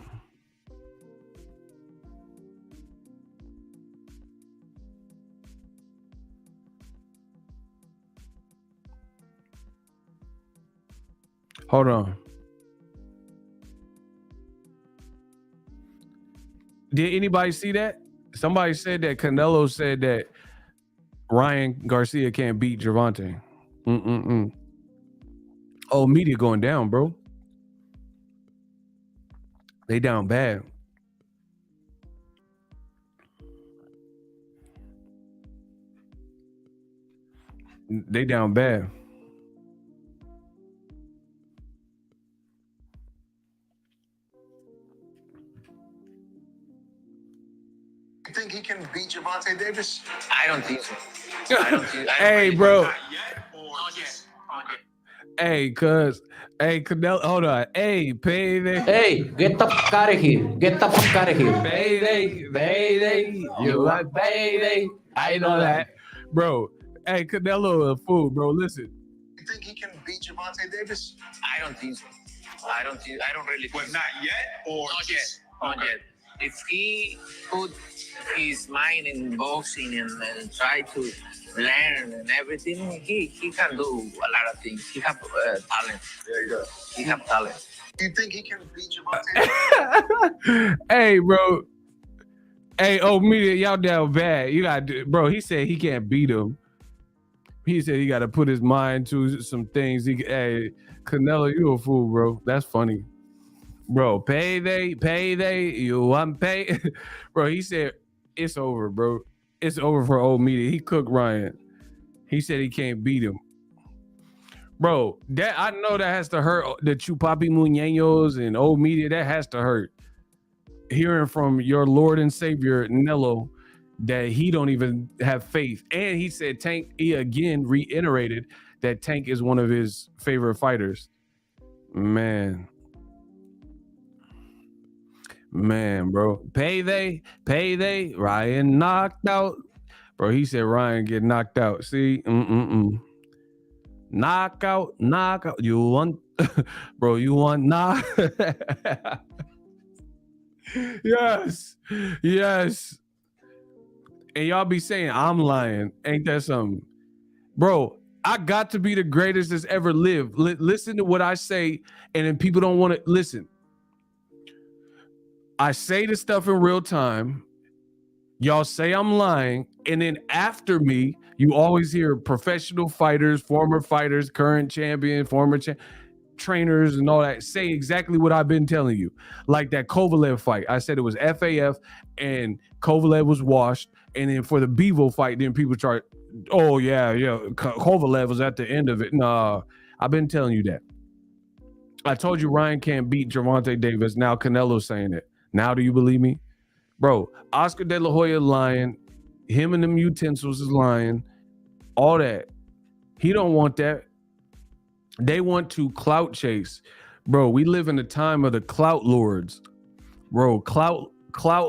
Hold on. Did anybody see that? Somebody said that Canelo said that Ryan Garcia can't beat Gervonta. Oh, media going down, bro. They down bad. They down bad. You think he can beat Gervonta Davis? I don't think so. Hey, bro. Not yet, or just Hey, Canelo, hold on. Hey, payday. Hey, get the fuck out of here. Get the fuck out of here. Payday. You like payday. I know that. Bro, hey, Canelo a fool, bro. Listen. You think he can beat Gervonta Davis? I don't think so. I don't really think But so. not yet, or Not just yet. Not yet. If he put his mind in boxing and try to learn and everything, he can do a lot of things. He have talent. There you go. He have talent. You think he can beat Gervonta Davis? Hey, bro. Hey, media, y'all down bad. You got, bro. He said he can't beat him. He said he got to put his mind to some things. Hey, Canelo, you a fool, bro. That's funny, bro. Payday. You want pay, bro? He said it's over, bro. It's over for old media. He cooked Ryan. He said he can't beat him, bro. That I know that has to hurt the Chupapi Muñeños and old media. That has to hurt. Hearing from your Lord and Savior Nello that he don't even have faith, and he said Tank. He again reiterated that Tank is one of his favorite fighters. Man, bro. Payday. Ryan knocked out, bro. He said Ryan get knocked out. See, knockout. You want, bro? You want knock? Yes. And y'all be saying I'm lying. Ain't that something? Bro, I got to be the greatest that's ever lived. Listen to what I say, and then people don't want to listen. I say this stuff in real time. Y'all say I'm lying, and then after me, you always hear professional fighters, former fighters, current champion, former trainers and all that say exactly what I've been telling you. Like that Kovalev fight, I said it was FAF and Kovalev was washed, and then for the Bevo fight, then people start, oh yeah, Kovalev was at the end of it. Nah, I've been telling you that. I told you Ryan can't beat Gervonta Davis. Now Canelo's saying it. Now do you believe me? Bro, Oscar De La Hoya lying, him and them utensils is lying, all that. He don't want that. They want to clout chase. Bro, we live in a time of the clout lords. Bro, clout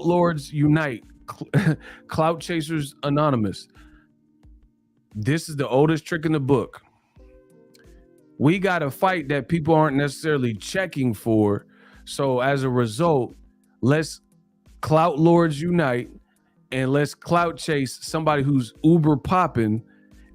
lords unite. Clout chasers anonymous. This is the oldest trick in the book. We got a fight that people aren't necessarily checking for. So as a result, let's clout lords unite and let's clout chase somebody who's uber popping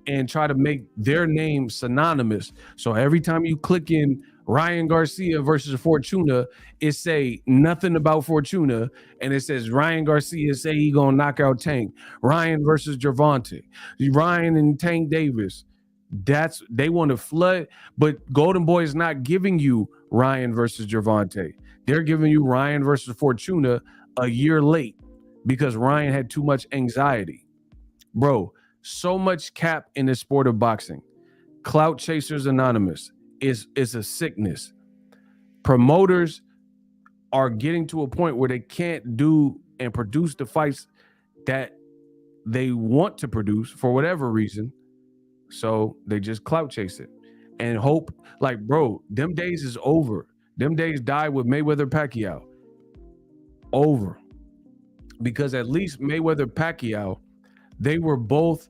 and try to make their name synonymous. So every time you click in Ryan Garcia versus Fortuna, it say nothing about Fortuna, and it says Ryan Garcia say he gonna knock out Tank. Ryan versus Gervonta. Ryan and Tank Davis. They want to flood, but Golden Boy is not giving you Ryan versus Gervonta. They're giving you Ryan versus Fortuna a year late because Ryan had too much anxiety. Bro, so much cap in the sport of boxing. Clout Chasers Anonymous is a sickness. Promoters are getting to a point where they can't do and produce the fights that they want to produce for whatever reason. So they just clout chase it and hope, like, bro, them days is over. Them days died with Mayweather Pacquiao. Over. Because at least Mayweather Pacquiao, they were both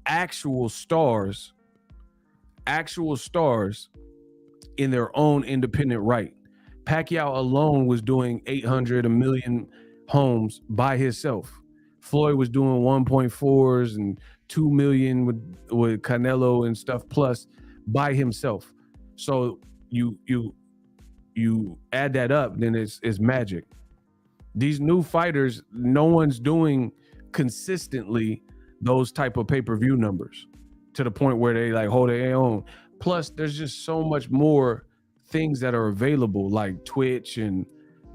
actual stars in their own independent right. Pacquiao alone was doing 800, 1 million homes by himself. Floyd was doing 1.4s and 2 million with Canelo and stuff plus by himself. So you add that up, then it's magic. These new fighters, no one's doing consistently those type of pay-per-view numbers to the point where they like hold their own. Plus, there's just so much more things that are available, like Twitch and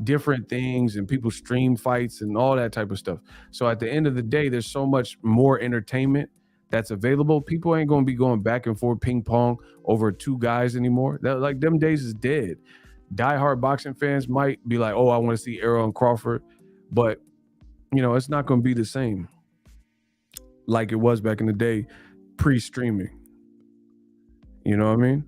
different things, and people stream fights and all that type of stuff. So at the end of the day, there's so much more entertainment that's available. People ain't gonna be going back and forth ping pong over two guys anymore. That, like, them days is dead. Diehard boxing fans might be like, oh, I want to see Errol and Crawford, but you know, it's not gonna be the same like it was back in the day pre-streaming. You know what I mean?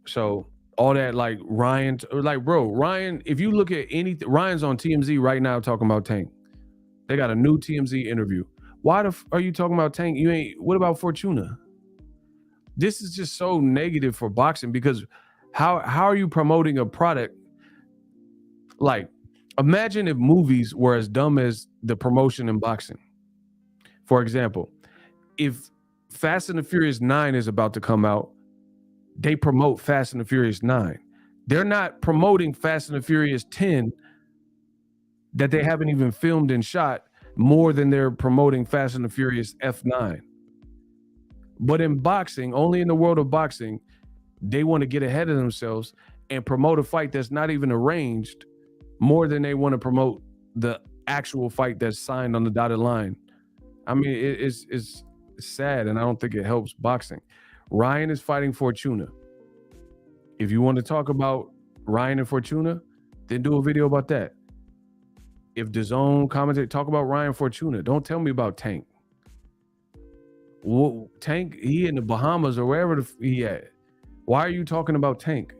So all that, like Ryan, like, bro, Ryan, if you look at anything, Ryan's on TMZ right now talking about Tank. They got a new TMZ interview. Why are you talking about Tank? What about Fortuna? This is just so negative for boxing, because how are you promoting a product? Like, imagine if movies were as dumb as the promotion in boxing. For example, if Fast and the Furious 9 is about to come out, they promote Fast and the Furious 9. They're not promoting Fast and the Furious 10 that they haven't even filmed and shot more than they're promoting Fast and the Furious F9. But in boxing, only in the world of boxing, they want to get ahead of themselves and promote a fight that's not even arranged more than they want to promote the actual fight that's signed on the dotted line. I mean, it's sad, and I don't think it helps boxing. Ryan is fighting Fortuna. If you want to talk about Ryan and Fortuna, then do a video about that. If DAZN commentate, talk about Ryan Fortuna. Don't tell me about Tank. Well, Tank, he in the Bahamas or wherever he at. Why are you talking about Tank?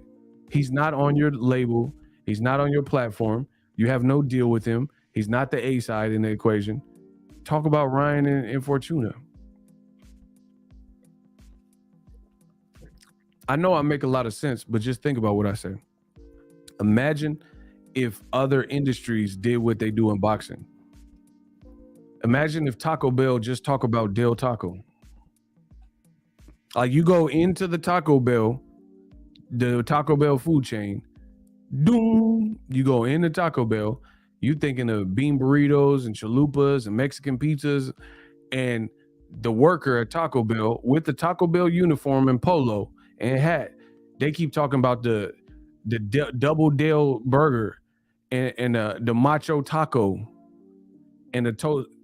He's not on your label. He's not on your platform. You have no deal with him. He's not the A side in the equation. Talk about Ryan and Fortuna. I know I make a lot of sense, but just think about what I say. Imagine if other industries did what they do in boxing. Imagine if Taco Bell just talk about Del Taco. Like you go into the Taco Bell food chain, doom, you go into Taco Bell, you thinking of bean burritos and chalupas and Mexican pizzas, and the worker at Taco Bell with the Taco Bell uniform and polo and hat, they keep talking about the double Del burger and the macho taco and the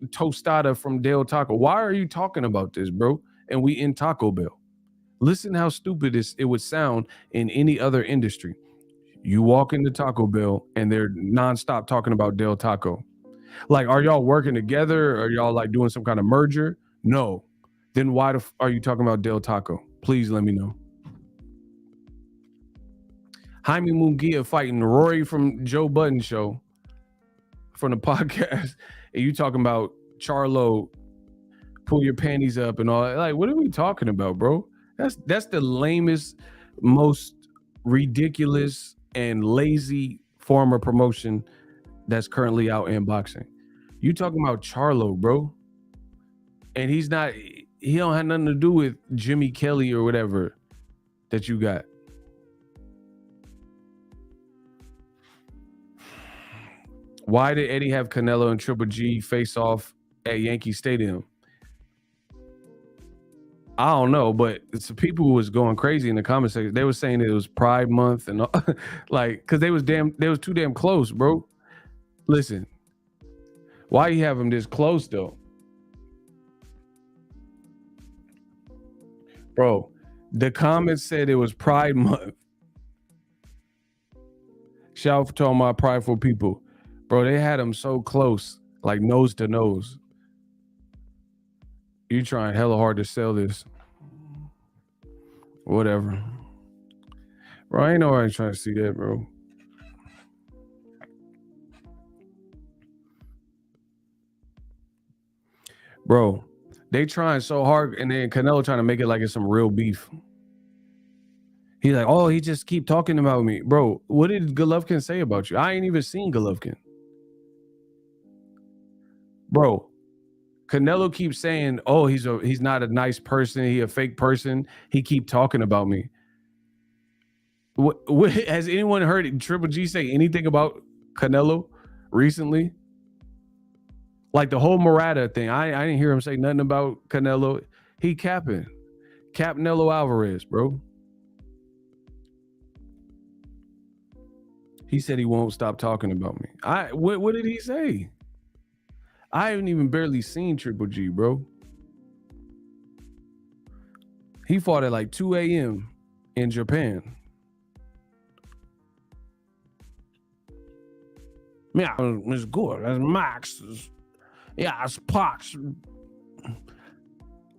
tostada from Del Taco. Why are you talking about this, bro? And we in Taco Bell. Listen how stupid it would sound in any other industry. You walk into Taco Bell and they're nonstop talking about Del Taco. Like, are y'all working together? Are y'all like doing some kind of merger? No. Then why are you talking about Del Taco? Please let me know. Jaime Munguia fighting Rory from Joe Budden show from the podcast. And you talking about Charlo, pull your panties up and all that. Like, what are we talking about, bro? That's the lamest, most ridiculous and lazy form of promotion that's currently out in boxing. You talking about Charlo, bro. And he don't have nothing to do with Jimmy Kelly or whatever that you got. Why did Eddie have Canelo and Triple G face off at Yankee Stadium? I don't know, but some people was going crazy in the comment section. They were saying it was Pride Month and like, because they was too damn close, bro. Listen, why you have them this close though, bro? The comments said it was Pride Month. Shout out to all my prideful people. Bro, they had them so close, like nose to nose. You trying hella hard to sell this. Whatever. Bro, I ain't know I ain't trying to see that, bro. Bro, they trying so hard, and then Canelo trying to make it like it's some real beef. He's like, oh, he just keep talking about me. Bro, what did Golovkin say about you? I ain't even seen Golovkin. Bro, Canelo keeps saying, oh, he's not a nice person. He a fake person. He keep talking about me. What has anyone heard Triple G say anything about Canelo recently? Like the whole Murata thing. I didn't hear him say nothing about Canelo. He capping. Cap Canelo Alvarez, bro. He said he won't stop talking about me. What did he say? I haven't even barely seen Triple G, bro. He fought at like 2 a.m. in Japan. Yeah, it's good. That's Max. Yeah, it's posh.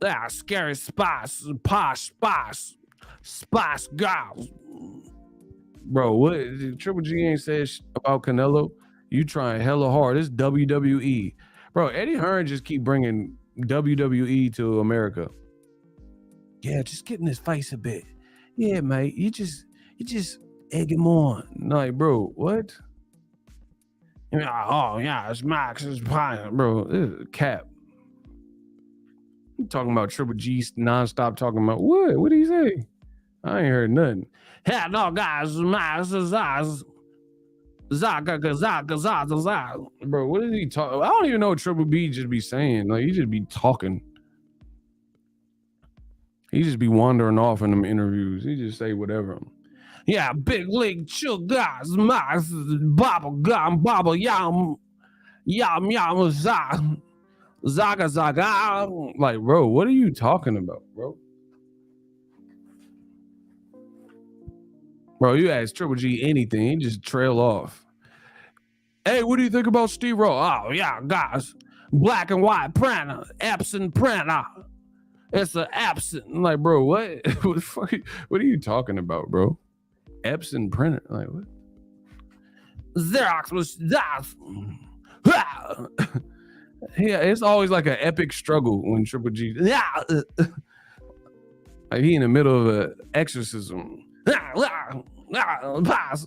Yeah, scary spots. Posh spots. Spots girls. Bro, what? Triple G ain't said about Canelo. You trying hella hard. It's WWE. Bro, Eddie Hearn just keep bringing WWE to America. Yeah, just get in his face a bit. Yeah, mate, you just egg him on. Like, bro, what? Oh, yeah, it's Max, it's fine. Bro, this is cap. I'm talking about Triple G nonstop talking about what? What did he say? I ain't heard nothing. Yeah, no, guys, Max is us. Zaga. Bro, what is he talking? I don't even know what Triple B just be saying. Like, he just be talking. He just be wandering off in them interviews. He just say whatever. Yeah, big league guys, max bubble gum, bubble yum, zaga. Like, bro, what are you talking about, bro? Bro, you ask Triple G anything, he just trail off. Hey, what do you think about Steve Rowe? Oh, yeah, guys. Black and white printer, Epson printer. It's an Epson. I'm like, bro, what? What are you talking about, bro? Epson printer. Like, what? Xerox was that. Yeah, it's always like an epic struggle when Triple G. Yeah. Like he in the middle of an exorcism. Pass.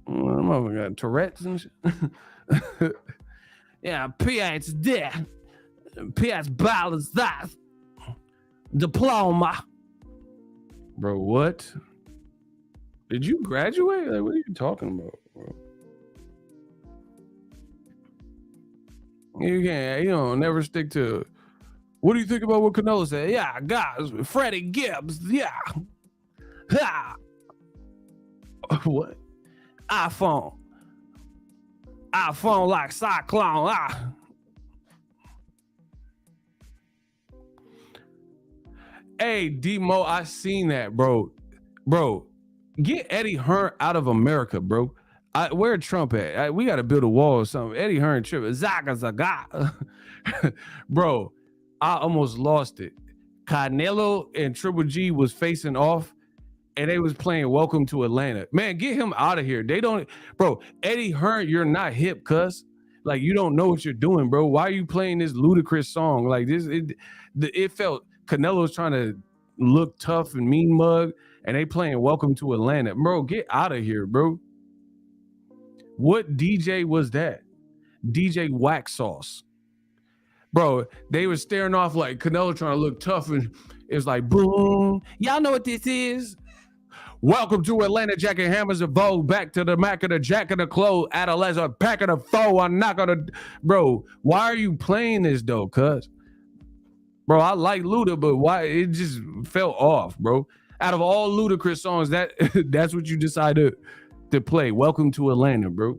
I'm got Tourette's and shit. Yeah, PH's dead. PH's balance that. Diploma. Bro, what? Did you graduate? Like, what are you talking about, bro? You can't, you don't never stick to. What do you think about what Canelo said? Yeah, guys, Freddie Gibbs, yeah. Ha. What? iPhone like Cyclone. Hey, D-Mo, I seen that, bro. Bro, get Eddie Hearn out of America, bro. Where Trump at? We got to build a wall or something. Eddie Hearn trip. Zaga. Bro, I almost lost it. Canelo and Triple G was facing off, and they was playing Welcome to Atlanta. Man, get him out of here. They don't, bro. Eddie Hearn, you're not hip, cuz. Like, you don't know what you're doing, bro. Why are you playing this ludicrous song? Like this, it felt Canelo's trying to look tough and mean mug, and they playing Welcome to Atlanta. Bro, get out of here, bro. What DJ was that? DJ Wax Sauce. Bro, they were staring off like Canelo trying to look tough, and it was like, boom. Y'all know what this is? Welcome to Atlanta, Jack and Hammers of Vogue, back to the Mac of the Jack of the Clothes, adolescent, pack of the foe, I'm not gonna, bro, why are you playing this though, cuz? Bro, I like Luda, but why, it just felt off, bro. Out of all Ludacris songs, that's what you decided to play, Welcome to Atlanta, bro.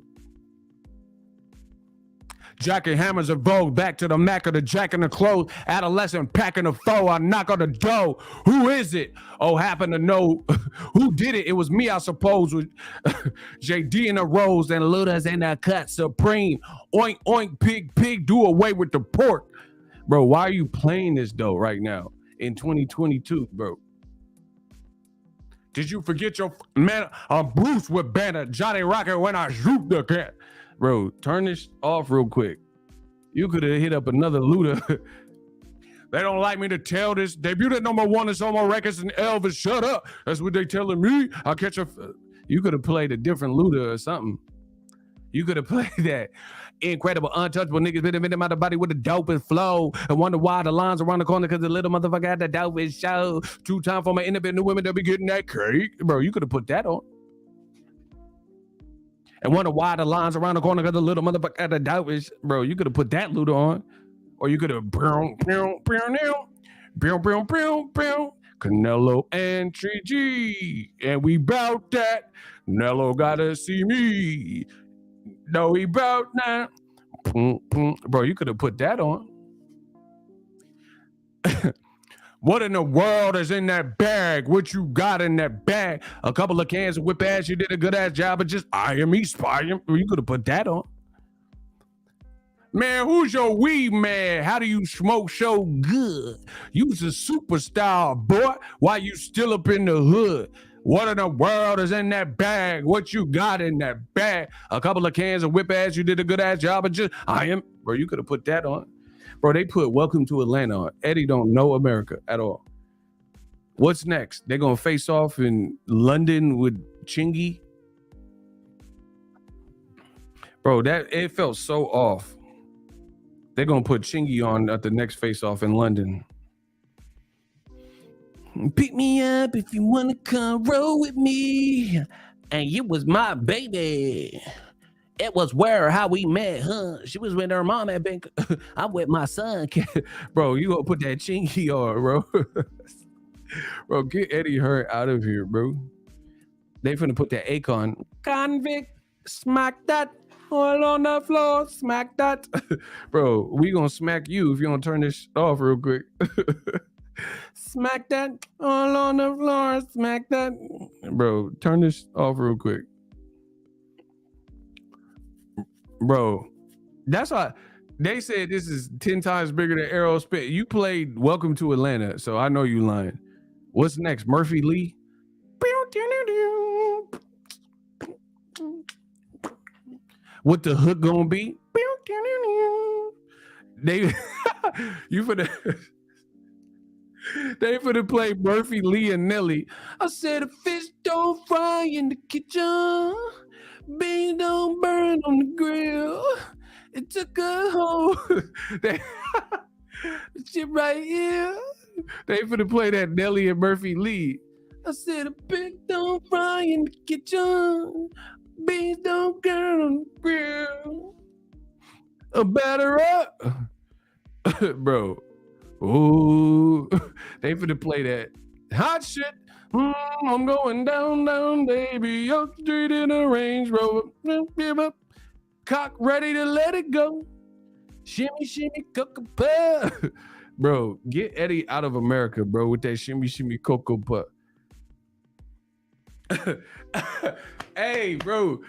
Jack and Hammers of Vogue, back to the Mac of the Jack and the Clothes, adolescent, packing the foe, I knock on the door. Who is it? Oh, happen to know who did it. It was me, I suppose, with JD and the Rose and Luda's and that cut supreme. Oink, oink, pig, do away with the pork. Bro, why are you playing this though right now in 2022, bro? Did you forget your man? I'm Bruce with Banner, Johnny Rocket when I shoot the cat. Bro, turn this off real quick. You could have hit up another Luda. They don't like me to tell this. Debuted at #1 in Somo Records and Elvis, shut up. That's what they telling me. I'll catch a... You could have played a different Luda or something. You could have played that. Incredible, untouchable niggas been in my body with the dopest flow. And wonder why the lines around the corner because the little motherfucker had the dopest show. 2 times for my independent women that be getting that cake. Bro, you could have put that on. And wonder why the lines around the corner because the little motherfucker had the dopest. Bro, you could have put that Luda on. Or you could have Canelo and G. And we bout that. Nello gotta see me. No, he bout now. Bro, you could have put that on. What in the world is in that bag? What you got in that bag? A couple of cans of whip ass. You did a good ass job of just eyeing me, spying. You could have put that on. Man, who's your weed man? How do you smoke so good? You's a superstar, boy. Why you still up in the hood? What in the world is in that bag? What you got in that bag? A couple of cans of whip ass. You did a good ass job of just Bro, you could have put that on. Bro, they put Welcome to Atlanta on. Eddie don't know America at all. What's next? They're going to face off in London with Chingy? Bro, it felt so off. They're going to put Chingy on at the next face off in London. Pick me up if you want to come roll with me. And you was my baby. It was where how we met, huh? She was with her mom at Bank. I'm with my son. Bro, you gonna put that chinky on, bro. Bro, get Eddie Hurt out of here, bro. They finna put that Akon. Convict, smack that. All on the floor, smack that. Bro, we gonna smack you if you don't turn this off real quick. Smack that. All on the floor, smack that. Bro, turn this off real quick. Bro, that's why they said this is 10 times bigger than Errol Spence. You played Welcome to Atlanta, so I know you lying. What's next? Murphy Lee? What the hook gonna be? They you finna they finna play Murphy Lee and Nelly. I said a fish don't fry in the kitchen. Beans don't burn on the grill. It took a hole. Shit right here. They finna play that Nelly and Murphy Lee. I said a pig don't fry in the kitchen. Beans don't burn on the grill. A batter up. Bro. Ooh. They finna play that hot shit. I'm going down, baby. Up street in a Range Rover. Cock ready to let it go. Shimmy, shimmy, cocoa puff. Bro, get Eddie out of America, bro, with that shimmy, shimmy, cocoa puff. Hey, bro,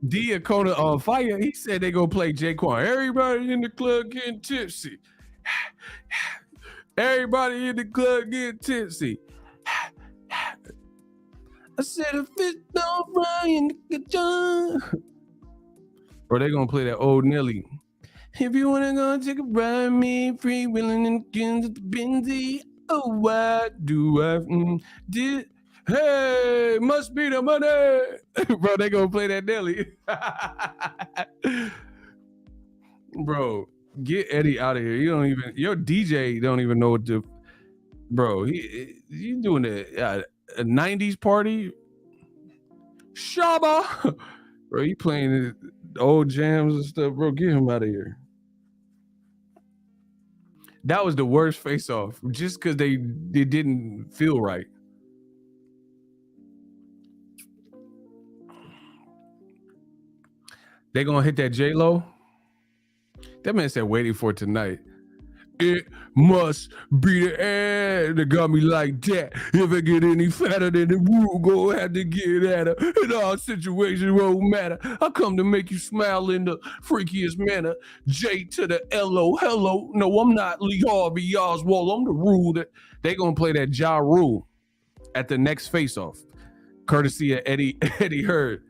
Diacona on fire. He said they gonna play Jaquan. Everybody in the club getting tipsy. Everybody in the club getting tipsy. I said a fish don't fry in the kitchen. Bro, they gonna play that old Nelly. If you wanna go take a ride, me free willing and skins at the Benzie. Oh, why do I did? Hey, must be the money. Bro, they gonna play that Nelly. Bro, get Eddie out of here. You don't even, your DJ don't even know what to, bro, you doing a 90s party? Shaba. Bro, you playing old jams and stuff, bro. Get him out of here. That was the worst face-off, just because they didn't feel right. They gonna hit that J-Lo? That man said waiting for tonight. It must be the air that got me like that. If I get any fatter than the rule, go have to get at her. In all situations won't matter. I come to make you smile in the freakiest manner. J to the L-O, hello. No, I'm not Lee Harvey Oswald. I'm the rule that they gonna play that Ja Rule at the next face-off, courtesy of Eddie Hurd.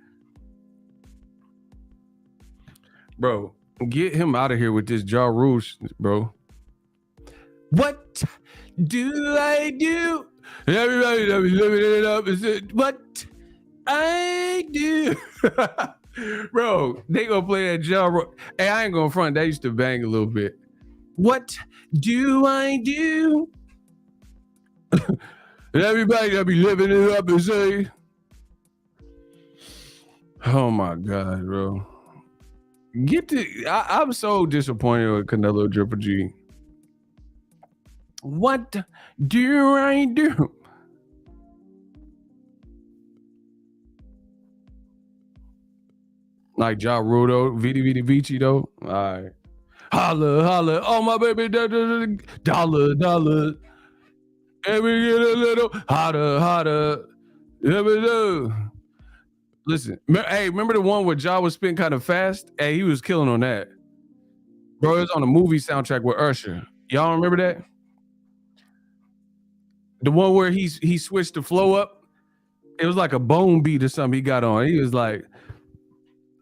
Bro, get him out of here with this Ja Rule, bro. What do I do? Everybody living it up. Is it what I do? Bro, they gonna play that Ja Rule. Hey, I ain't gonna front. That used to bang a little bit. What do I do? Everybody gotta be living it up and say, oh my God, bro. I'm so disappointed with Canelo Triple G. What do I do? Like Ja Rule though, Vidi Vici though. All right. Holla, holla, oh my baby, dollar. And we get a little hotter. Listen, hey, remember the one where Ja was spitting kind of fast? Hey, he was killing on that. Bro, it was on a movie soundtrack with Usher. Y'all remember that? The one where he switched the flow up. It was like a bone beat or something he got on. He was like,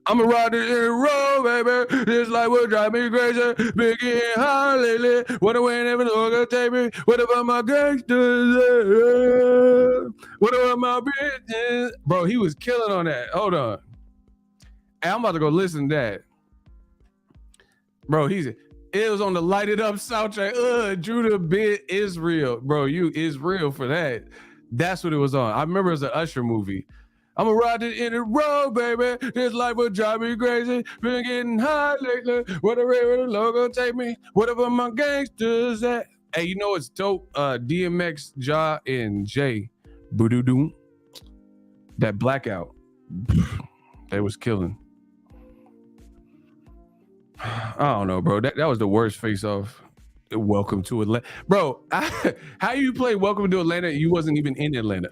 I'm a rider in the road, baby. This life will drive me crazy. Big and high lately. What a way never gonna take me. What about my gangsters? What about my business? Bro, he was killing on that. Hold on. Hey, I'm about to go listen to that. Bro, it was on the Light It Up soundtrack. Judah bit Israel. Bro, you Israel for that. That's what it was on. I remember it was an Usher movie. I'm a ride in the road, baby. This life will drive me crazy. Been getting high lately. Whatever the logo take me. Whatever my gangsters at. Hey, you know it's dope? DMX, Ja, and Jay. Boo-doo-doo. That blackout. They was killing. I don't know, bro. That was the worst face-off. Welcome to Atlanta. Bro, how you play Welcome to Atlanta? You wasn't even in Atlanta.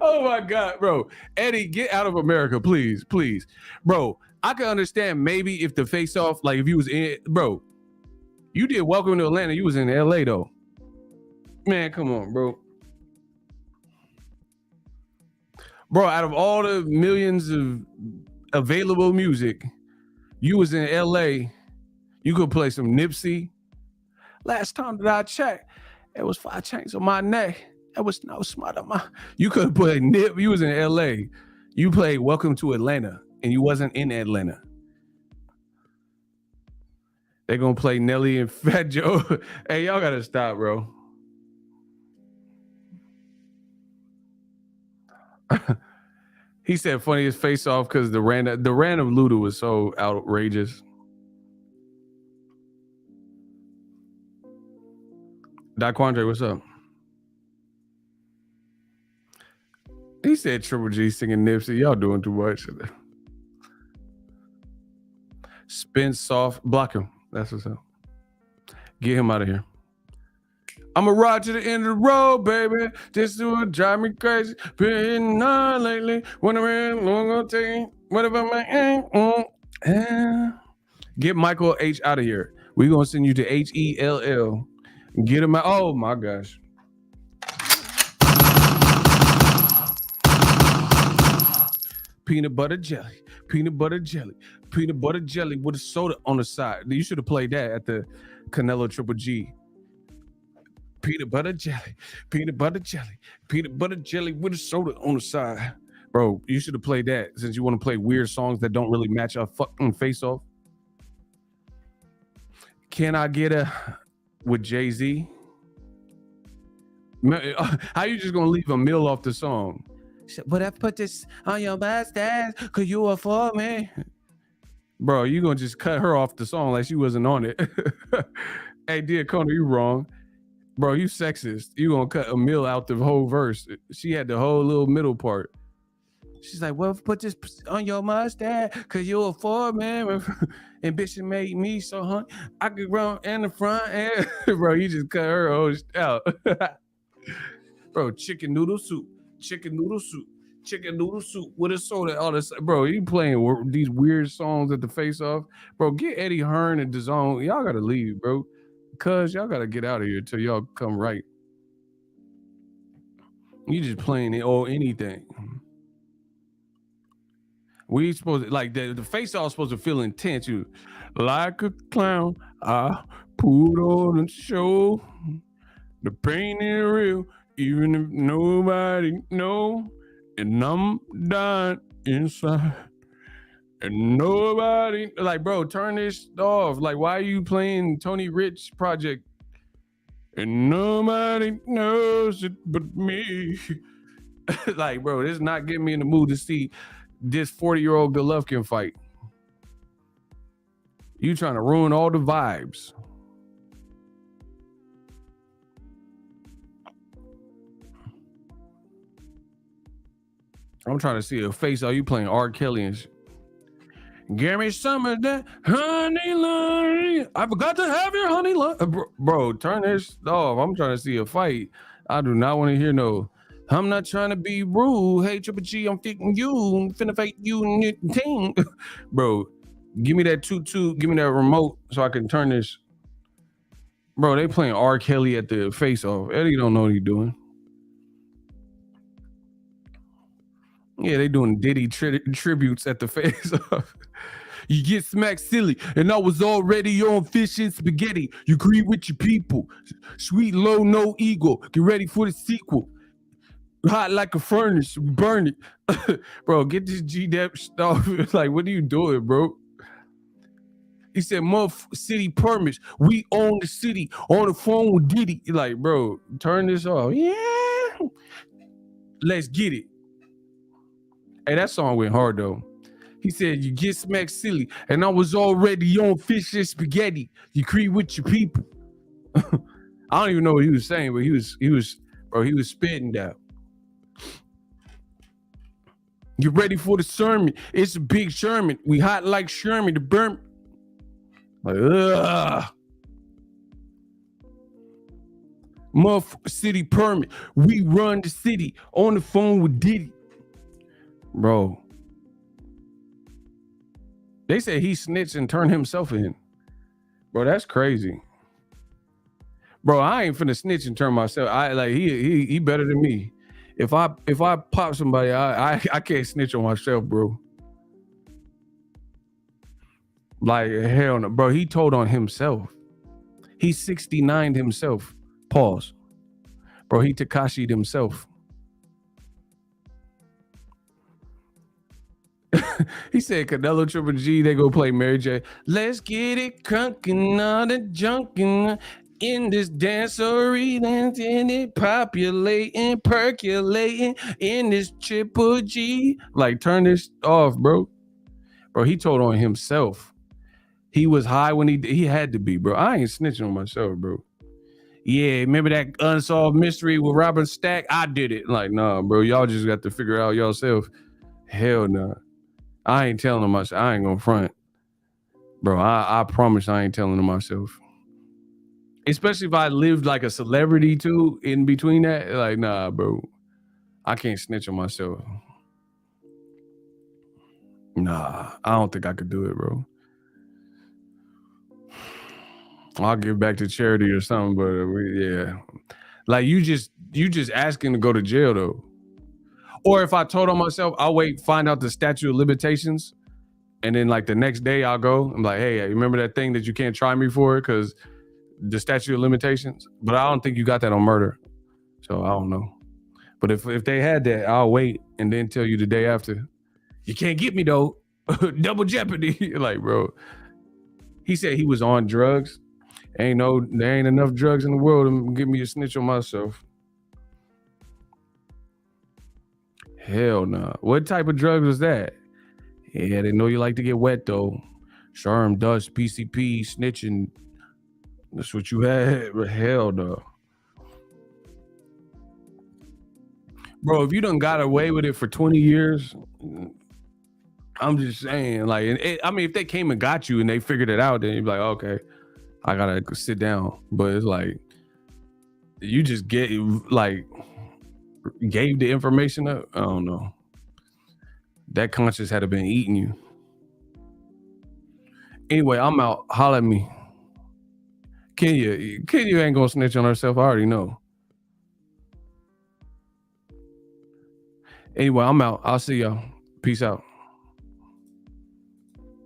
Oh my God, bro. Eddie, get out of America, please, please. Bro, I can understand maybe if the face-off, like if you was in, bro, you did Welcome to Atlanta, you was in LA though. Man, come on, bro. Bro, out of all the millions of available music, you was in LA, you could play some Nipsey. Last time that I checked, it was 5 chains on my neck. It was no smart on my. You could play Nip. You was in LA. You played Welcome to Atlanta, and you wasn't in Atlanta. They're gonna play Nelly and Fat Joe. Hey, y'all gotta stop, bro. He said funniest face off because the random Luda was so outrageous. Daquandre, what's up? He said Triple G singing Nipsey. Y'all doing too much. Spin soft. Block him. That's what's up. Get him out of here. I'm a ride to the end of the road, baby. This is what drive me crazy. Been on lately. When I'm in, long gonna take whatever my Get Michael H out of here. We're gonna send you to HELL. Get him out. Oh my gosh. Peanut butter jelly, peanut butter jelly, peanut butter jelly with a soda on the side. You should have played that at the Canelo Triple G. Peanut butter jelly, peanut butter jelly, peanut butter jelly with a soda on the side. Bro, you should have played that since you want to play weird songs that don't really match our fucking face off. Can I get a with Jay-Z? How you just gonna leave a meal off the song? But I put this on your mustache because you are for me. Bro, you gonna just cut her off the song like she wasn't on it. Hey, dear Kona, you wrong. Bro, you sexist. You gonna cut a meal out the whole verse. She had the whole little middle part. She's like, well, put this on your mustache because you're a for me. And bitch, it made me so hungry. I could run in the front end. Bro, you just cut her whole out. Bro, chicken noodle soup. Chicken noodle soup with a soda, all this. Bro, you playing these weird songs at the face off. Bro, get Eddie Hearn and DAZN. Y'all gotta leave, bro. Cause y'all gotta get out of here till y'all come right. You just playing it or anything. We supposed to, like the face off supposed to feel intense. You like a clown, I put on a show. The pain is real. Even if nobody know, and I'm dying inside, and nobody like, bro, turn this off. Like, why are you playing Tony Rich Project? And nobody knows it but me. Like, bro, this is not getting me in the mood to see this 40-year-old Golovkin fight. You trying to ruin all the vibes. I'm trying to see a face. Are you playing R. Kelly and shit? Give me some of that honey line. I forgot to have your honey line. Bro, turn this off. I'm trying to see a fight. I do not want to hear no. I'm not trying to be rude. Hey, Triple G, I'm fitting you. I'm finna fight you and your team. Bro, give me that 2-2. Give me that remote so I can turn this. Bro, they playing R. Kelly at the face off. Eddie don't know what he's doing. Yeah, they doing Diddy tributes at the face off. You get smacked silly, and I was already on fish and spaghetti. You agree with your people. Sweet, low, no ego. Get ready for the sequel. Hot like a furnace, burn it. Bro, get this G-Dep stuff. Like, what are you doing, bro? He said, city permits. We own the city. On the phone with Diddy. Like, bro, turn this off. Yeah. Let's get it. Hey, that song went hard though. He said, "You get smacked silly, and I was already on fish and spaghetti. You creep with your people." I don't even know what he was saying, but he was spitting that. You ready for the sermon? It's a big Sherman. We hot like Sherman to burn. Like, ugh. Motherfucker city permit. We run the city on the phone with Diddy. Bro. They said he snitched and turned himself in. Bro, that's crazy. Bro, I ain't finna snitch and turn myself. He better than me. If I pop somebody, I can't snitch on myself, bro. Like, hell no. Bro, he told on himself. He 69'd himself. Pause. Bro, he Tekashi'd himself. He said Canelo Triple G, they go play Mary J. Let's get it crunkin' on the junkin' in this dancery, dancing it, populating, percolating in this Triple G. Like, turn this off, bro. Bro, he told on himself. He was high when he had to be, bro. I ain't snitching on myself, bro. Yeah, remember that unsolved mystery with Robert Stack? I did it. Like, nah, bro, y'all just got to figure out yourself. Hell nah. I ain't telling myself. I ain't gonna front. Bro, I promise I ain't telling myself. Especially if I lived like a celebrity too in between that. Like, nah, bro. I can't snitch on myself. Nah, I don't think I could do it, bro. I'll give back to charity or something, but yeah. Like, you just asking to go to jail though. Or if I told on myself, I'll wait, find out the statute of limitations, and then like the next day I'll go. I'm like, hey, remember that thing that you can't try me for because the statute of limitations? But I don't think you got that on murder. So I don't know. But if they had that, I'll wait and then tell you the day after. You can't get me though. Double jeopardy. Like, bro. He said he was on drugs. There ain't enough drugs in the world to get me a snitch on myself. Hell no. Nah. What type of drugs was that? Yeah, they know you like to get wet though. Sherm, dust, PCP, snitching. That's what you had. But hell no. Bro, if you done got away with it for 20 years, I'm just saying, like, if they came and got you and they figured it out, then you'd be like, okay, I gotta sit down. But it's like, you just gave the information up. I don't know. That conscience had to been eating you. Anyway, I'm out. Holla at me. Kenya ain't gonna snitch on herself. I already know. Anyway, I'm out. I'll see y'all. Peace out.